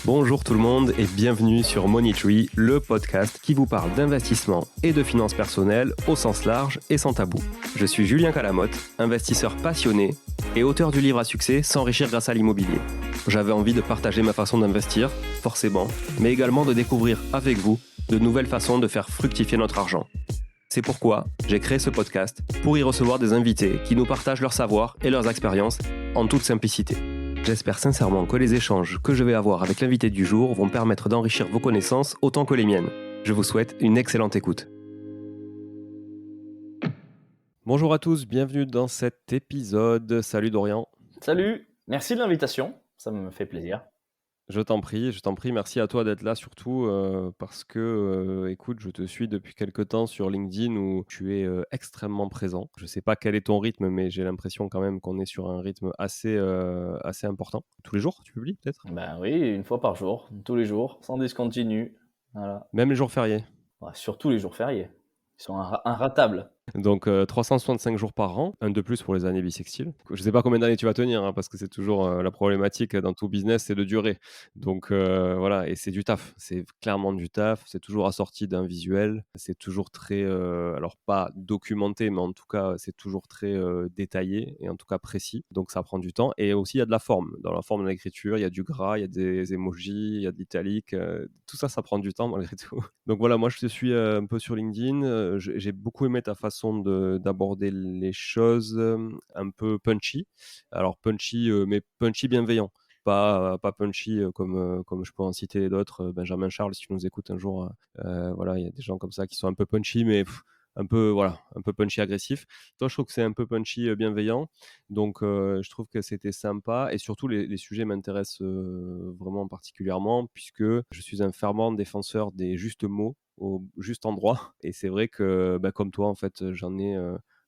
Bonjour tout le monde et bienvenue sur Money Tree, le podcast qui vous parle d'investissement et de finances personnelles au sens large et sans tabou. Je suis Julien Calamotte, investisseur passionné et auteur du livre à succès S'enrichir grâce à l'immobilier. J'avais envie de partager ma façon d'investir, forcément, mais également de découvrir avec vous de nouvelles façons de faire fructifier notre argent. C'est pourquoi j'ai créé ce podcast pour y recevoir des invités qui nous partagent leur savoir et leurs expériences en toute simplicité. J'espère sincèrement que les échanges que je vais avoir avec l'invité du jour vont permettre d'enrichir vos connaissances autant que les miennes. Je vous souhaite une excellente écoute. Bonjour à tous, bienvenue dans cet épisode. Salut Dorian. Salut, merci de l'invitation, ça me fait plaisir. Je t'en prie, merci à toi d'être là surtout parce que, écoute, je te suis depuis quelque temps sur LinkedIn où tu es extrêmement présent. Je ne sais pas quel est ton rythme, mais j'ai l'impression quand même qu'on est sur un rythme assez important. Tous les jours, tu publies peut-être? Ben oui, une fois par jour, tous les jours, sans discontinu, voilà. Même les jours fériés? Ouais, surtout les jours fériés, ils sont inratables. Donc 365 jours par an, un de plus pour les années bissextiles. Je ne sais pas combien d'années tu vas tenir, hein, parce que c'est toujours la problématique dans tout business, c'est de durer. Donc voilà, et c'est du taf, c'est clairement du taf, c'est toujours assorti d'un visuel, c'est toujours très, alors pas documenté, mais en tout cas c'est toujours très détaillé et en tout cas précis. Donc ça prend du temps et aussi il y a de la forme. Dans la forme de l'écriture, il y a du gras, il y a des emojis, il y a de l'italique, tout ça, ça prend du temps malgré tout. Donc voilà, moi je te suis un peu sur LinkedIn, j'ai beaucoup aimé ta façon d'aborder les choses un peu punchy. Alors punchy, mais punchy bienveillant. Pas punchy comme je peux en citer d'autres. Benjamin Charles, si tu nous écoutes un jour, voilà, il y a des gens comme ça qui sont un peu punchy, mais un peu, voilà, un peu punchy agressif. Toi, je trouve que c'est un peu punchy bienveillant. Donc, je trouve que c'était sympa. Et surtout, les sujets m'intéressent vraiment particulièrement puisque je suis un fervent défenseur des justes mots au juste endroit. Et c'est vrai que, comme toi, en fait, j'en ai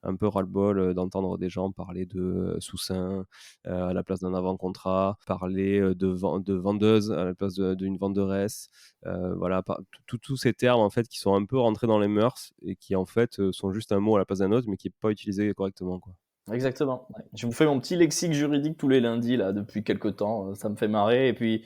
un peu ras-le-bol d'entendre des gens parler de sous-seing à la place d'un avant-contrat, parler de vendeuse à la place d'une venderesse. Voilà, tous ces termes en fait qui sont un peu rentrés dans les mœurs et qui en fait sont juste un mot à la place d'un autre, mais qui n'est pas utilisé correctement, quoi. Exactement, ouais. Je me fais mon petit lexique juridique tous les lundis là depuis quelque temps, ça me fait marrer et puis,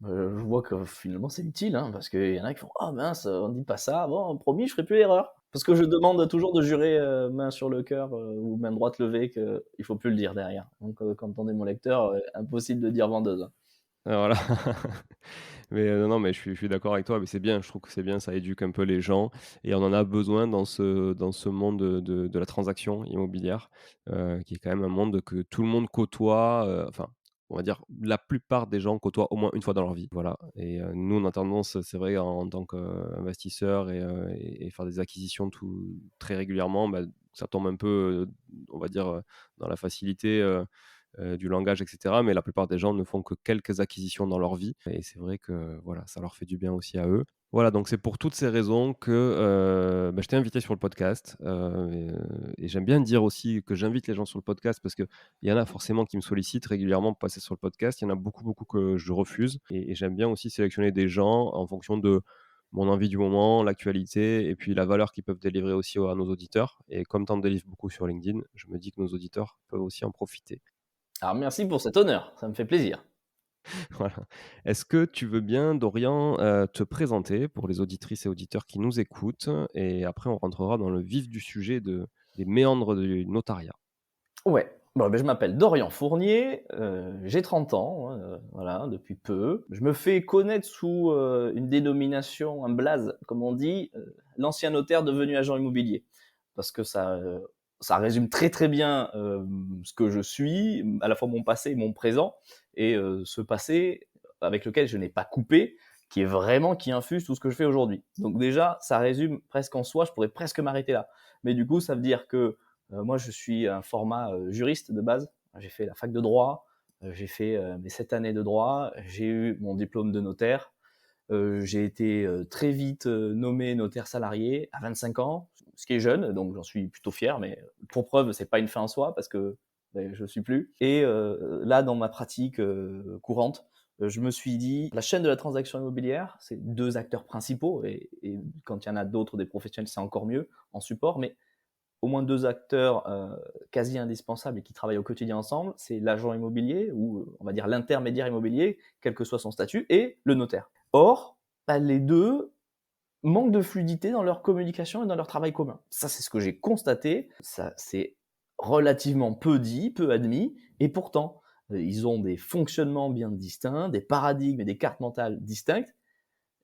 je vois que finalement c'est utile, hein, parce qu'il y en a qui font: «Ah mince, on dit pas ça, bon promis je ferai plus l'erreur». Parce que je demande toujours de jurer, main sur le cœur, ou main droite levée qu'il faut plus le dire derrière. Donc, quand on est mon lecteur, impossible de dire vendeuse, hein. Voilà. Mais non, mais je suis d'accord avec toi, mais c'est bien, je trouve que c'est bien, ça éduque un peu les gens et on en a besoin dans ce monde de la transaction immobilière, qui est quand même un monde que tout le monde côtoie, enfin, on va dire la plupart des gens côtoient au moins une fois dans leur vie, voilà et nous, on a tendance, c'est vrai, en tant qu'investisseurs et faire des acquisitions très régulièrement, ça tombe un peu, on va dire, dans la facilité, du langage, etc. Mais la plupart des gens ne font que quelques acquisitions dans leur vie. Et c'est vrai que voilà, ça leur fait du bien aussi à eux. Voilà, donc c'est pour toutes ces raisons que je t'ai invité sur le podcast. Et j'aime bien dire aussi que j'invite les gens sur le podcast parce qu'il y en a forcément qui me sollicitent régulièrement pour passer sur le podcast. Il y en a beaucoup, beaucoup que je refuse. Et j'aime bien aussi sélectionner des gens en fonction de mon envie du moment, l'actualité et puis la valeur qu'ils peuvent délivrer aussi à nos auditeurs. Et comme tu en délivres beaucoup sur LinkedIn, je me dis que nos auditeurs peuvent aussi en profiter. Alors merci pour cet honneur, ça me fait plaisir. Voilà. Est-ce que tu veux bien, Dorian, te présenter pour les auditrices et auditeurs qui nous écoutent et après on rentrera dans le vif du sujet des méandres du notariat. Ouais, bon, je m'appelle Dorian Fournier, j'ai 30 ans, hein, voilà, depuis peu. Je me fais connaître sous, une dénomination, un blaze, comme on dit, l'ancien notaire devenu agent immobilier. Parce que ça résume très, très bien, ce que je suis, à la fois mon passé et mon présent et ce passé avec lequel je n'ai pas coupé, qui infuse tout ce que je fais aujourd'hui. Donc déjà, ça résume presque en soi, je pourrais presque m'arrêter là. Mais du coup, ça veut dire que moi, je suis un format juriste de base. J'ai fait la fac de droit, j'ai fait mes 7 années de droit, j'ai eu mon diplôme de notaire. J'ai été très vite nommé notaire salarié à 25 ans, ce qui est jeune, donc j'en suis plutôt fier, mais pour preuve, c'est pas une fin en soi parce que je suis plus. Et là, dans ma pratique courante, je me suis dit, la chaîne de la transaction immobilière, c'est deux acteurs principaux, et quand il y en a d'autres, des professionnels, c'est encore mieux en support, mais au moins 2 acteurs, quasi indispensables et qui travaillent au quotidien ensemble, c'est l'agent immobilier ou, on va dire l'intermédiaire immobilier, quel que soit son statut et le notaire. Or, bah, les 2 manquent de fluidité dans leur communication et dans leur travail commun. Ça, c'est ce que j'ai constaté, ça c'est relativement peu dit, peu admis et pourtant, ils ont des fonctionnements bien distincts, des paradigmes et des cartes mentales distinctes,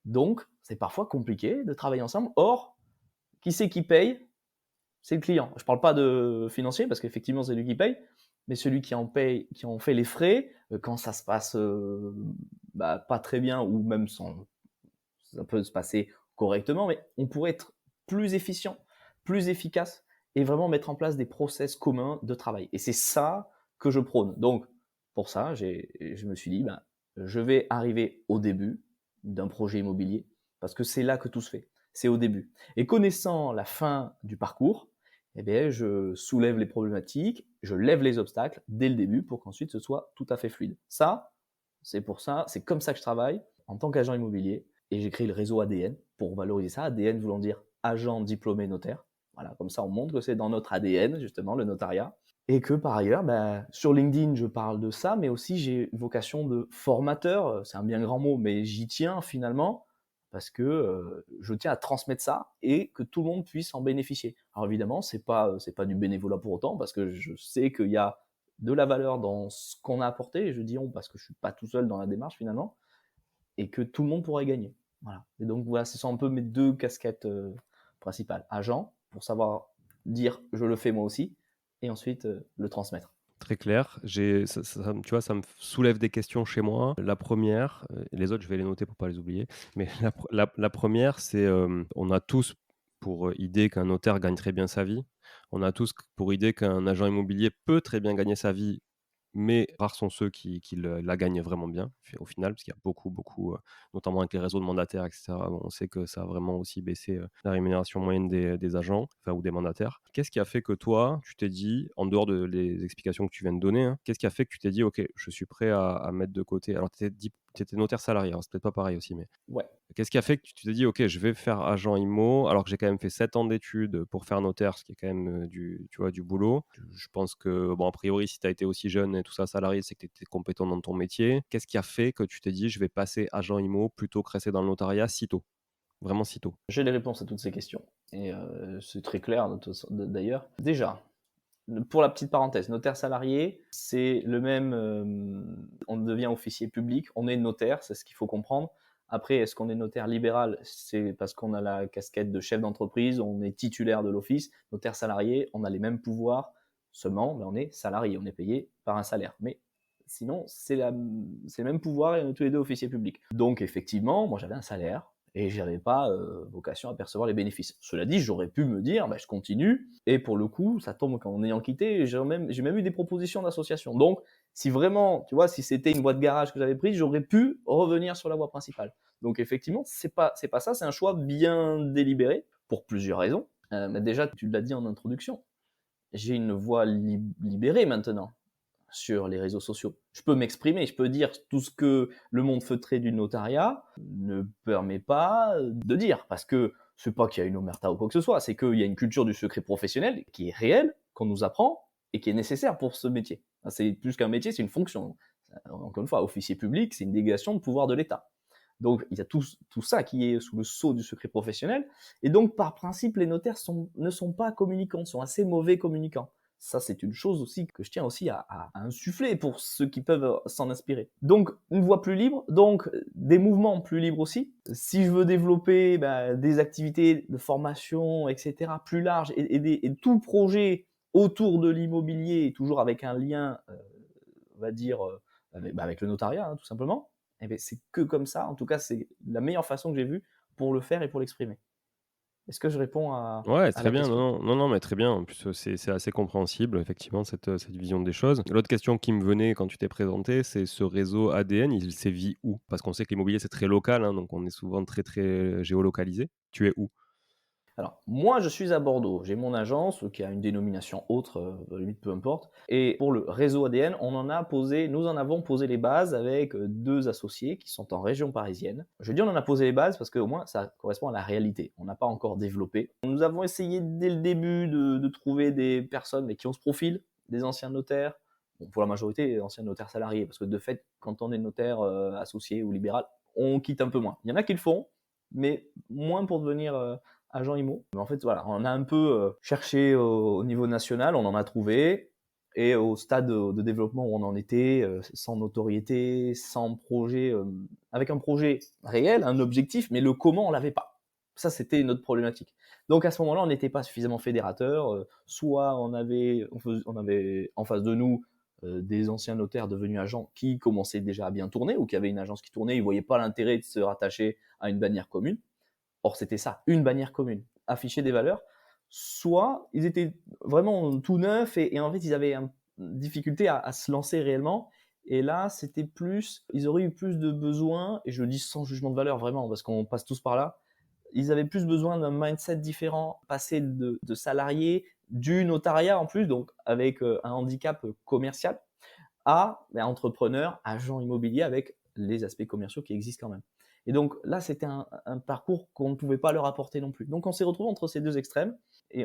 donc c'est parfois compliqué de travailler ensemble. Or, qui c'est qui paye? C'est le client. Je ne parle pas de financier parce qu'effectivement c'est lui qui paye, mais celui qui en paye, qui en fait les frais, quand ça se passe bah, pas très bien ou même sans, ça peut se passer correctement, mais on pourrait être plus efficient, plus efficace et vraiment mettre en place des process communs de travail. Et c'est ça que je prône. Donc pour ça, je me suis dit, ben, je vais arriver au début d'un projet immobilier parce que c'est là que tout se fait. C'est au début. Et connaissant la fin du parcours, eh bien, je soulève les problématiques, je lève les obstacles dès le début pour qu'ensuite ce soit tout à fait fluide. Ça, c'est pour ça, c'est comme ça que je travaille en tant qu'agent immobilier et j'ai créé le réseau ADN pour valoriser ça. ADN voulant dire agent diplômé notaire. Voilà, comme ça on montre que c'est dans notre ADN justement le notariat. Et que par ailleurs, bah, sur LinkedIn, je parle de ça, mais aussi j'ai vocation de formateur. C'est un bien grand mot, mais j'y tiens finalement parce que je tiens à transmettre ça et que tout le monde puisse en bénéficier. Alors évidemment, c'est pas du bénévolat pour autant parce que je sais qu'il y a de la valeur dans ce qu'on a apporté. Et je dis on parce que je suis pas tout seul dans la démarche finalement et que tout le monde pourrait gagner. Voilà. Et donc voilà, ce sont un peu mes 2 casquettes principales. Agent, pour savoir dire je le fais moi aussi, et ensuite le transmettre. Très clair. Tu vois, ça me soulève des questions chez moi. La première, les autres, je vais les noter pour pas les oublier. Mais la première, c'est, on a tous pour idée qu'un notaire gagne très bien sa vie. On a tous pour idée qu'un agent immobilier peut très bien gagner sa vie, mais rares sont ceux qui la gagnent vraiment bien, au final, parce qu'il y a beaucoup, notamment avec les réseaux de mandataires, et cetera. Bon, on sait que ça a vraiment aussi baissé, la rémunération moyenne des agents, enfin, ou des mandataires. Qu'est-ce qui a fait que toi, tu t'es dit, en dehors de les explications que tu viens de donner, hein, qu'est-ce qui a fait que tu t'es dit: «OK, je suis prêt à mettre de côté» alors tu étais notaire salarié, alors c'est peut-être pas pareil aussi, mais Ouais. qu'est-ce qui a fait que tu t'es dit: «OK, je vais faire agent IMO», alors que j'ai quand même fait 7 ans d'études pour faire notaire, ce qui est quand même, tu vois, du boulot. Je pense que, bon, a priori, si tu as été aussi jeune et tout ça, salarié, c'est que tu étais compétent dans ton métier. Qu'est-ce qui a fait que tu t'es dit: «Je vais passer agent IMO plutôt que rester dans le notariat si tôt?» Vraiment si tôt? J'ai les réponses à toutes ces questions et c'est très clair d'ailleurs. Déjà, pour la petite parenthèse, notaire salarié, c'est le même, on devient officier public, on est notaire, c'est ce qu'il faut comprendre. Après, est-ce qu'on est notaire libéral? C'est parce qu'on a la casquette de chef d'entreprise, on est titulaire de l'office. Notaire salarié, on a les mêmes pouvoirs, seulement, ben, on est salarié, on est payé par un salaire. Mais sinon, c'est le même pouvoir et on est tous les 2 officiers publics. Donc effectivement, moi j'avais un salaire et j'avais pas vocation à percevoir les bénéfices. Cela dit, j'aurais pu me dire, bah, je continue, et pour le coup, ça tombe qu'en ayant quitté, j'ai même eu des propositions d'association. Donc, si vraiment, tu vois, si c'était une voie de garage que j'avais prise, j'aurais pu revenir sur la voie principale. Donc, effectivement, c'est pas ça, c'est un choix bien délibéré, pour plusieurs raisons. Mais déjà, tu l'as dit en introduction, j'ai une voie libérée maintenant sur les réseaux sociaux. Je peux m'exprimer, je peux dire tout ce que le monde feutré du notariat ne permet pas de dire, parce que c'est pas qu'il y a une omerta ou quoi que ce soit, c'est qu'il y a une culture du secret professionnel qui est réelle, qu'on nous apprend et qui est nécessaire pour ce métier. C'est plus qu'un métier, c'est une fonction. Encore une fois, officier public, c'est une délégation de pouvoir de l'État. Donc il y a tout ça qui est sous le sceau du secret professionnel, et donc par principe, les notaires ne sont pas communicants, sont assez mauvais communicants. Ça, c'est une chose aussi que je tiens aussi à insuffler pour ceux qui peuvent s'en inspirer. Donc, une voie plus libre, donc des mouvements plus libres aussi. Si je veux développer des activités de formation, etc., plus larges, et tout projet autour de l'immobilier, toujours avec un lien, on va dire, avec le notariat, hein, tout simplement, eh bien, c'est que comme ça, en tout cas, c'est la meilleure façon que j'ai vue pour le faire et pour l'exprimer. Est-ce que je réponds Ouais, à très la bien. question? Non, non, non, non, mais très bien. En plus, c'est assez compréhensible, effectivement, cette vision des choses. L'autre question qui me venait quand tu t'es présenté, c'est ce réseau ADN, il sévit où? Parce qu'on sait que l'immobilier, c'est très local, hein, donc on est souvent très, très géolocalisé. Tu es où? Alors, moi, je suis à Bordeaux. J'ai mon agence qui a une dénomination autre, limite peu importe. Et pour le réseau ADN, nous en avons posé les bases avec 2 associés qui sont en région parisienne. Je dis on en a posé les bases parce qu'au moins ça correspond à la réalité. On n'a pas encore développé. Nous avons essayé dès le début de trouver des personnes mais qui ont ce profil, des anciens notaires. Bon, pour la majorité, anciens notaires salariés, parce que de fait, quand on est notaire associé ou libéral, on quitte un peu moins. Il y en a qui le font, mais moins pour devenir agent IMO. Mais en fait, voilà, on a un peu cherché au niveau national, on en a trouvé, et au stade de développement où on en était, sans notoriété, sans projet, avec un projet réel, un objectif, mais le comment, on l'avait pas. Ça, c'était notre problématique. Donc à ce moment-là, on n'était pas suffisamment fédérateur. Soit on avait en face de nous des anciens notaires devenus agents qui commençaient déjà à bien tourner ou qui avaient une agence qui tournait, ils voyaient pas l'intérêt de se rattacher à une bannière commune. Or, c'était ça, une bannière commune, afficher des valeurs. Soit ils étaient vraiment tout neufs et en fait, ils avaient une difficulté à se lancer réellement. Et là, c'était plus, ils auraient eu plus de besoins, et je le dis sans jugement de valeur vraiment, parce qu'on passe tous par là, ils avaient plus besoin d'un mindset différent, passer de salarié, du notariat en plus, donc avec un handicap commercial, à entrepreneur, agent immobilier avec les aspects commerciaux qui existent quand même. Et donc là, c'était un parcours qu'on ne pouvait pas leur apporter non plus. Donc on s'est retrouvé entre ces deux extrêmes et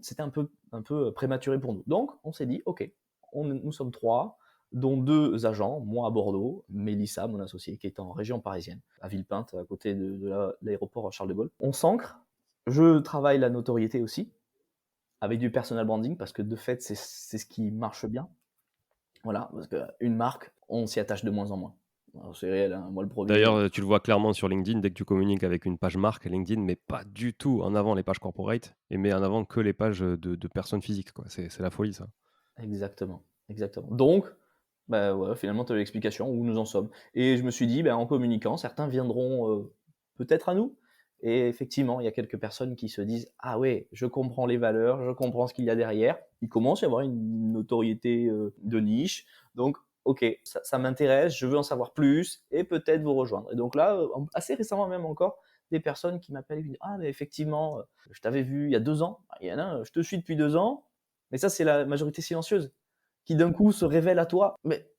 c'était un peu prématuré pour nous. Donc on s'est dit, ok, nous sommes 3, dont 2 agents, moi à Bordeaux, Mélissa, mon associée, qui est en région parisienne, à Villepinte, à côté de l'aéroport Charles de Gaulle. On s'ancre, je travaille la notoriété aussi, avec du personal branding, parce que de fait, c'est ce qui marche bien. Voilà, parce qu'une marque, on s'y attache de moins en moins. Alors, c'est réel, hein, moi le premier. D'ailleurs, tu le vois clairement sur LinkedIn, dès que tu communiques avec une page marque, LinkedIn met pas du tout en avant les pages corporate et met en avant que les pages de personnes physiques, quoi. C'est la folie, ça. Exactement, exactement. Donc, bah ouais, finalement, tu as l'explication où nous en sommes. Et je me suis dit, ben, en communiquant, certains viendront peut-être à nous. Et effectivement, il y a quelques personnes qui se disent, ah ouais, je comprends les valeurs, je comprends ce qu'il y a derrière. Il commence à y avoir une notoriété de niche. Donc, ok, ça m'intéresse, je veux en savoir plus et peut-être vous rejoindre. Et donc là, assez récemment même encore, des personnes qui m'appellent et qui disent, ah mais effectivement, je t'avais vu il y a 2 ans. Il y en a un, je te suis depuis 2 ans. Mais ça, c'est la majorité silencieuse qui d'un coup se révèle à toi. Mais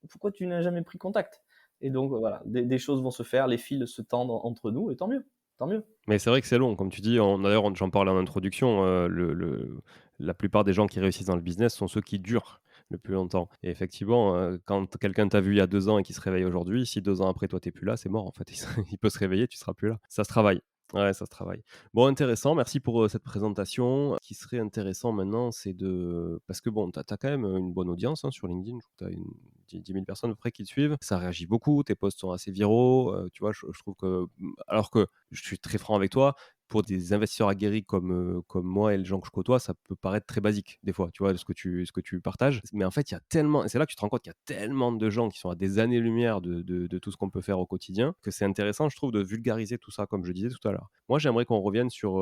pourquoi tu n'as jamais pris contact? Et donc voilà, des choses vont se faire, les fils se tendent entre nous, et tant mieux, tant mieux. Mais c'est vrai que c'est long, comme tu dis, j'en parlais en introduction, la plupart des gens qui réussissent dans le business sont ceux qui durent le plus longtemps et effectivement, quand quelqu'un t'a vu il y a 2 ans et qui se réveille aujourd'hui, si 2 ans après toi tu plus là, c'est mort en fait. Il peut se réveiller, tu seras plus là. Ça se travaille. Ouais, ça se travaille. Bon, intéressant, merci pour, cette présentation. Ce qui serait intéressant maintenant, c'est de parce que bon, tu as quand même, une bonne audience, hein, sur LinkedIn. Je crois que tu as une 10 000 personnes à peu près qui te suivent. Ça réagit beaucoup, tes posts sont assez viraux, tu vois? Je trouve que, alors que je suis très franc avec toi, pour des investisseurs aguerris comme moi et les gens que je côtoie, ça peut paraître très basique des fois, tu vois? Ce que tu partages. Mais en fait, il y a tellement et c'est là que tu te rends compte qu'il y a tellement de gens qui sont à des années-lumière de tout ce qu'on peut faire au quotidien, que c'est intéressant, je trouve, de vulgariser tout ça, comme je disais tout à l'heure. Moi, j'aimerais qu'on revienne sur,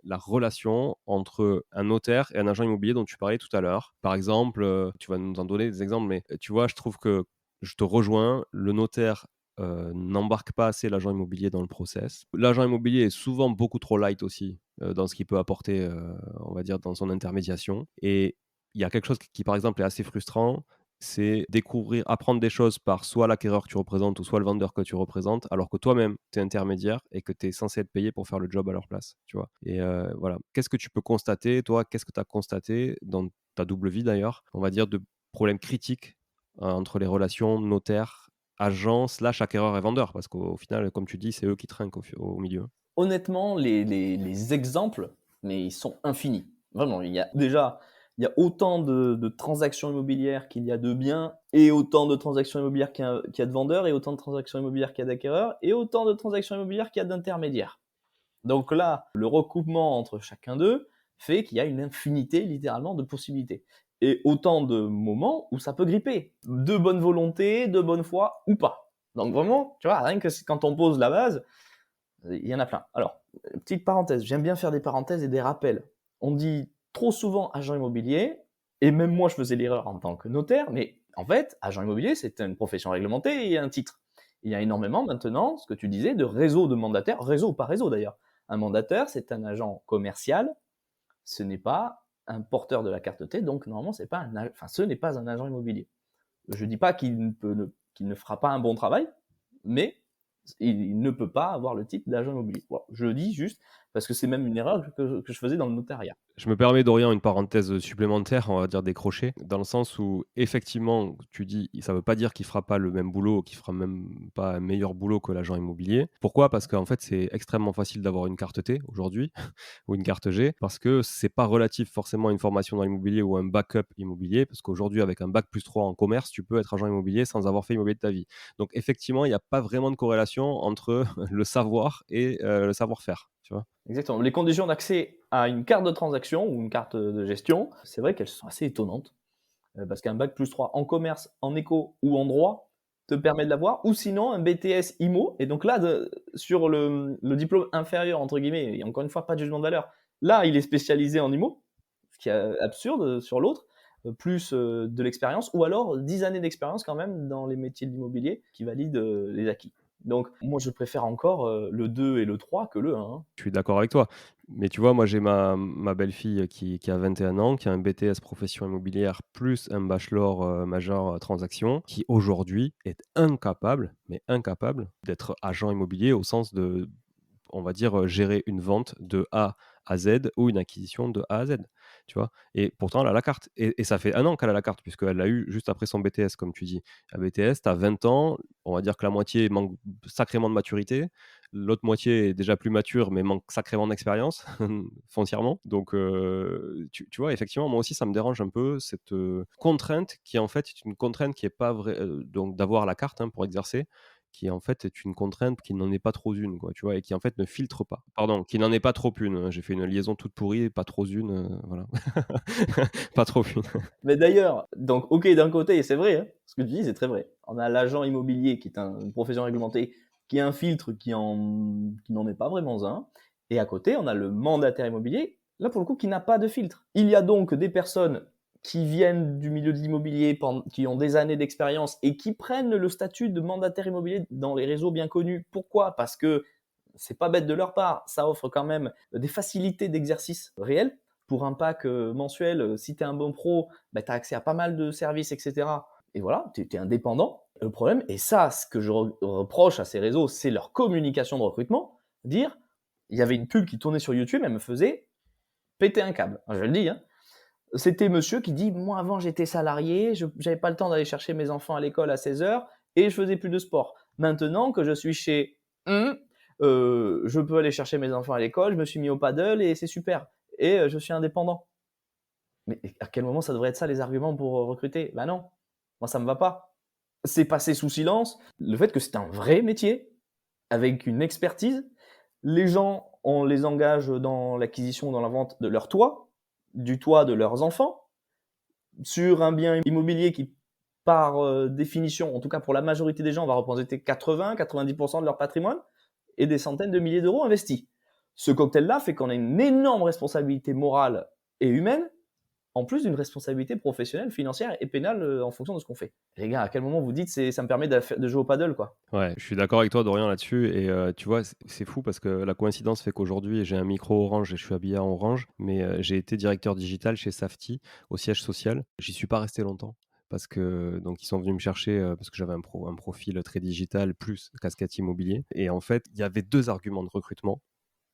la relation entre un notaire et un agent immobilier dont tu parlais tout à l'heure. Par exemple, tu vas nous en donner des exemples, mais, tu vois, je trouve que je te rejoins, le notaire n'embarque pas assez l'agent immobilier dans le process. L'agent immobilier est souvent beaucoup trop light aussi, dans ce qu'il peut apporter, on va dire dans son intermédiation et il y a quelque chose qui, par exemple, est assez frustrant, c'est découvrir apprendre des choses par soit l'acquéreur que tu représentes ou soit le vendeur que tu représentes, alors que toi-même, tu es intermédiaire et que tu es censé être payé pour faire le job à leur place, tu vois? Et voilà. Qu'est-ce que tu peux constater, toi? Qu'est-ce que tu as constaté dans ta double vie d'ailleurs, on va dire, de problèmes critiques, entre les relations notaire agent/acquéreur et vendeur, parce qu'au final, comme tu dis, c'est eux qui trinquent au milieu. Honnêtement, les exemples, mais ils sont infinis. Vraiment, il y a autant de transactions immobilières qu'il y a de biens, et autant de transactions immobilières qu'il y a de vendeurs, et autant de transactions immobilières qu'il y a d'acquéreurs, et autant de transactions immobilières qu'il y a d'intermédiaires. Donc là, le recoupement entre chacun d'eux fait qu'il y a une infinité, littéralement, de possibilités. Et autant de moments où ça peut gripper. De bonne volonté, de bonne foi ou pas. Donc vraiment, tu vois, rien que quand on pose la base, il y en a plein. Alors, petite parenthèse, j'aime bien faire des parenthèses et des rappels. On dit trop souvent agent immobilier, et même moi je faisais l'erreur en tant que notaire, mais en fait, agent immobilier, c'est une profession réglementée et un titre. Il y a énormément maintenant, ce que tu disais, de réseaux de mandataires, réseau ou pas réseau d'ailleurs, Un mandataire, c'est un agent commercial, ce n'est pas un porteur de la carte T, donc normalement, c'est pas ce n'est pas un agent immobilier. Je ne dis pas qu'il ne fera pas un bon travail, mais il ne peut pas avoir le titre d'agent immobilier. Voilà. Je le dis juste parce que c'est même une erreur que je faisais dans le notariat. Je me permets, Dorian, une parenthèse supplémentaire, on va dire décrochée, dans le sens où effectivement, tu dis, ça ne veut pas dire qu'il fera pas le même boulot, qu'il fera même pas un meilleur boulot que l'agent immobilier. Pourquoi? Parce qu'en fait, c'est extrêmement facile d'avoir une carte T aujourd'hui ou une carte G, parce que c'est pas relatif forcément à une formation dans l'immobilier ou un backup immobilier, parce qu'aujourd'hui, avec un bac plus 3 en commerce, tu peux être agent immobilier sans avoir fait immobilier de ta vie. Donc effectivement, il n'y a pas vraiment de corrélation entre le savoir et le savoir-faire, tu vois? Exactement. Les conditions d'accès à une carte de transaction ou une carte de gestion, c'est vrai qu'elles sont assez étonnantes. Parce qu'un bac plus 3 en commerce, en éco ou en droit te permet de l'avoir, ou sinon un BTS IMO. Et donc là, sur le diplôme inférieur, entre guillemets, et encore une fois, pas de jugement de valeur, là, il est spécialisé en IMO, ce qui est absurde sur l'autre, plus de l'expérience, ou alors 10 années d'expérience quand même dans les métiers de l'immobilier qui valident les acquis. Donc moi, je préfère encore le 2 et le 3 que le 1. Hein. Je suis d'accord avec toi. Mais tu vois, moi, j'ai ma belle-fille qui a 21 ans, qui a un BTS profession immobilière plus un bachelor majeur transaction, qui aujourd'hui est incapable, mais incapable, d'être agent immobilier au sens de, on va dire, gérer une vente de A à Z ou une acquisition de A à Z, tu vois? Et pourtant, elle a la carte et ça fait un an qu'elle a la carte puisqu'elle l'a eu juste après son BTS, comme tu dis. Un BTS, tu as 20 ans, on va dire que la moitié manque sacrément de maturité, l'autre moitié est déjà plus mature mais manque sacrément d'expérience foncièrement. Donc tu vois, effectivement, moi aussi, ça me dérange un peu cette, contrainte qui, en fait, est une contrainte qui est pas vraie, donc d'avoir la carte, hein, pour exercer, qui en fait est une contrainte qui n'en est pas trop une, quoi, tu vois? Et qui en fait ne filtre pas. Pardon, qui n'en est pas trop une, j'ai fait une liaison toute pourrie, pas trop une, voilà. Pas trop une. Mais d'ailleurs, donc, ok, d'un côté, et c'est vrai, hein, ce que tu dis, c'est très vrai. On a l'agent immobilier qui est une profession réglementée, qui est un filtre qui n'en est pas vraiment un. Et à côté, on a le mandataire immobilier, là pour le coup, qui n'a pas de filtre. Il y a donc des personnes qui viennent du milieu de l'immobilier, qui ont des années d'expérience et qui prennent le statut de mandataire immobilier dans les réseaux bien connus. Pourquoi? Parce que c'est pas bête de leur part, ça offre quand même des facilités d'exercice réelles pour un pack mensuel, si tu es un bon pro, bah, tu as accès à pas mal de services, etc. Et voilà, tu es indépendant. Le problème, et ça, ce que je reproche à ces réseaux, c'est leur communication de recrutement. Dire, il y avait une pub qui tournait sur YouTube, elle me faisait péter un câble. Je le dis, hein. C'était monsieur qui dit, moi avant j'étais salarié, je n'avais pas le temps d'aller chercher mes enfants à l'école à 16 heures et je faisais plus de sport. Maintenant que je suis chez je peux aller chercher mes enfants à l'école, je me suis mis au paddle et c'est super. Et je suis indépendant. Mais à quel moment ça devrait être ça les arguments pour recruter? Bah non, moi ça me va pas. C'est passé sous silence le fait que c'est un vrai métier avec une expertise. Les gens, on les engage dans l'acquisition, dans la vente de leur toit, du toit de leurs enfants, sur un bien immobilier qui, par définition, en tout cas pour la majorité des gens, va représenter 80-90% de leur patrimoine et des centaines de milliers d'euros investis. Ce cocktail-là fait qu'on a une énorme responsabilité morale et humaine, en plus d'une responsabilité professionnelle, financière et pénale en fonction de ce qu'on fait. Les gars, à quel moment vous dites ça me permet de jouer au paddle, quoi? Ouais, je suis d'accord avec toi, Dorian, là-dessus et tu vois, c'est fou parce que la coïncidence fait qu'aujourd'hui, j'ai un micro Orange et je suis habillé en orange, mais j'ai été directeur digital chez Safety, au siège social. J'y suis pas resté longtemps parce que donc ils sont venus me chercher, parce que j'avais un profil très digital plus casquette immobilier et en fait, il y avait 2 arguments de recrutement.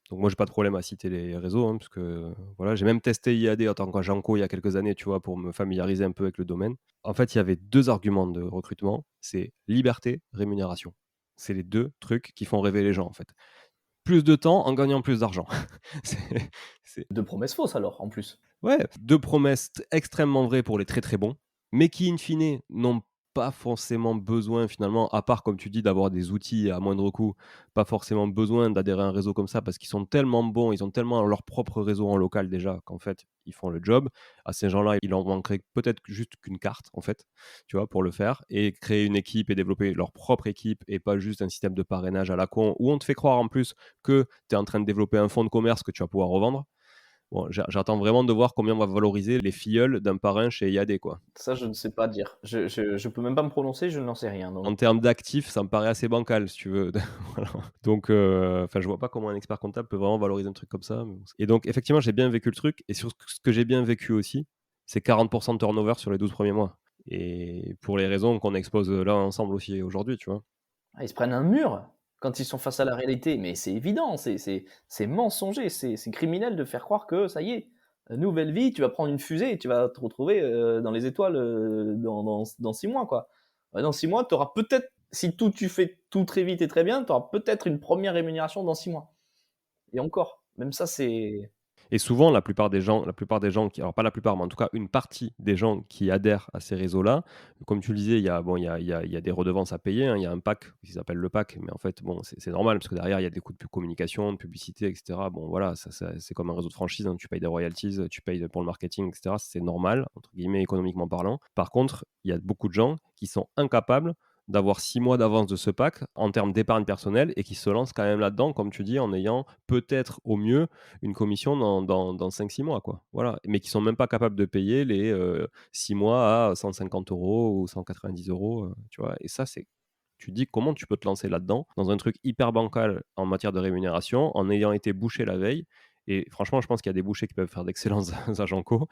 Donc moi, j'ai pas de problème à citer les réseaux, hein, parce que, voilà, j'ai même testé IAD en tant qu'agent co il y a quelques années, tu vois, pour me familiariser un peu avec le domaine. En fait, il y avait 2 arguments de recrutement, c'est liberté, rémunération. C'est les 2 trucs qui font rêver les gens, en fait. Plus de temps en gagnant plus d'argent. C'est c'est De promesses fausses alors, en plus. Ouais, 2 promesses extrêmement vraies pour les très, très bons, mais qui in fine n'ont pas forcément besoin finalement, à part comme tu dis d'avoir des outils à moindre coût, pas forcément besoin d'adhérer à un réseau comme ça parce qu'ils sont tellement bons, ils ont tellement leur propre réseau en local déjà qu'en fait, ils font le job. À ces gens-là, il en manquerait peut-être juste qu'une carte en fait, tu vois, pour le faire et créer une équipe et développer leur propre équipe et pas juste un système de parrainage à la con où on te fait croire en plus que tu es en train de développer un fonds de commerce que tu vas pouvoir revendre. Bon, j'attends vraiment de voir combien on va valoriser les filleuls d'un parrain chez IAD, quoi. Ça, je ne sais pas dire. Je peux même pas me prononcer, je n'en sais rien, donc En termes d'actifs, ça me paraît assez bancal, si tu veux. Voilà. Donc, enfin, je vois pas comment un expert comptable peut vraiment valoriser un truc comme ça, mais bon. Et donc, effectivement, j'ai bien vécu le truc. Et sur ce que j'ai bien vécu aussi, c'est 40 de turnover sur les 12 premiers mois. Et pour les raisons qu'on expose là ensemble aussi aujourd'hui, tu vois. ah, ils se prennent un mur quand ils sont face à la réalité, mais c'est évident, c'est mensonger, c'est criminel de faire croire que ça y est, nouvelle vie, tu vas prendre une fusée et tu vas te retrouver, dans les étoiles, dans 6 mois, quoi. Bah, dans 6 mois, tu auras peut-être, si tu fais tout très vite et très bien, tu auras peut-être une première rémunération dans 6 mois et encore, même ça, c'est Et souvent, la plupart des gens qui, alors pas la plupart, mais en tout cas une partie des gens qui adhèrent à ces réseaux-là, comme tu le disais, il y a, bon, il y a des redevances à payer, hein, il y a un pack qui s'appelle le pack, mais en fait, bon, c'est normal parce que derrière, il y a des coûts de communication, de publicité, etc. Bon, voilà, c'est comme un réseau de franchise, hein, tu payes des royalties, tu payes pour le marketing, etc. C'est normal, entre guillemets, économiquement parlant. Par contre, il y a beaucoup de gens qui sont incapables d'avoir 6 mois d'avance de ce pack en termes d'épargne personnelle et qui se lancent quand même là-dedans, comme tu dis, en ayant peut-être au mieux une commission dans 5-6 mois, quoi. Voilà. Mais qui sont même pas capables de payer les 6 mois à 150 euros ou 190 euros, tu vois. Et ça, tu te dis comment tu peux te lancer là-dedans, dans un truc hyper bancal en matière de rémunération, en ayant été bouché la veille. Et franchement, je pense qu'il y a des bouchers qui peuvent faire d'excellents agents co.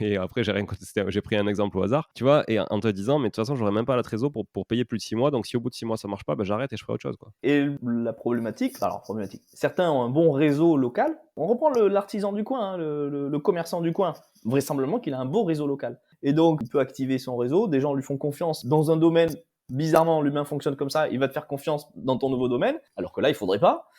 Mais après, j'ai rien contesté. J'ai pris un exemple au hasard, tu vois, et en te disant, mais de toute façon, j'aurais même pas la trésor pour payer plus de 6 mois. Donc, si au bout de 6 mois ça marche pas, ben, j'arrête et je ferai autre chose, quoi. et la problématique, alors problématique, certains ont un bon réseau local. On reprend l'artisan du coin, hein, le commerçant du coin. Vraisemblablement qu'il a un beau réseau local. Et donc, il peut activer son réseau. Des gens lui font confiance dans un domaine. Bizarrement, l'humain fonctionne comme ça. Il va te faire confiance dans ton nouveau domaine, alors que là, il faudrait pas.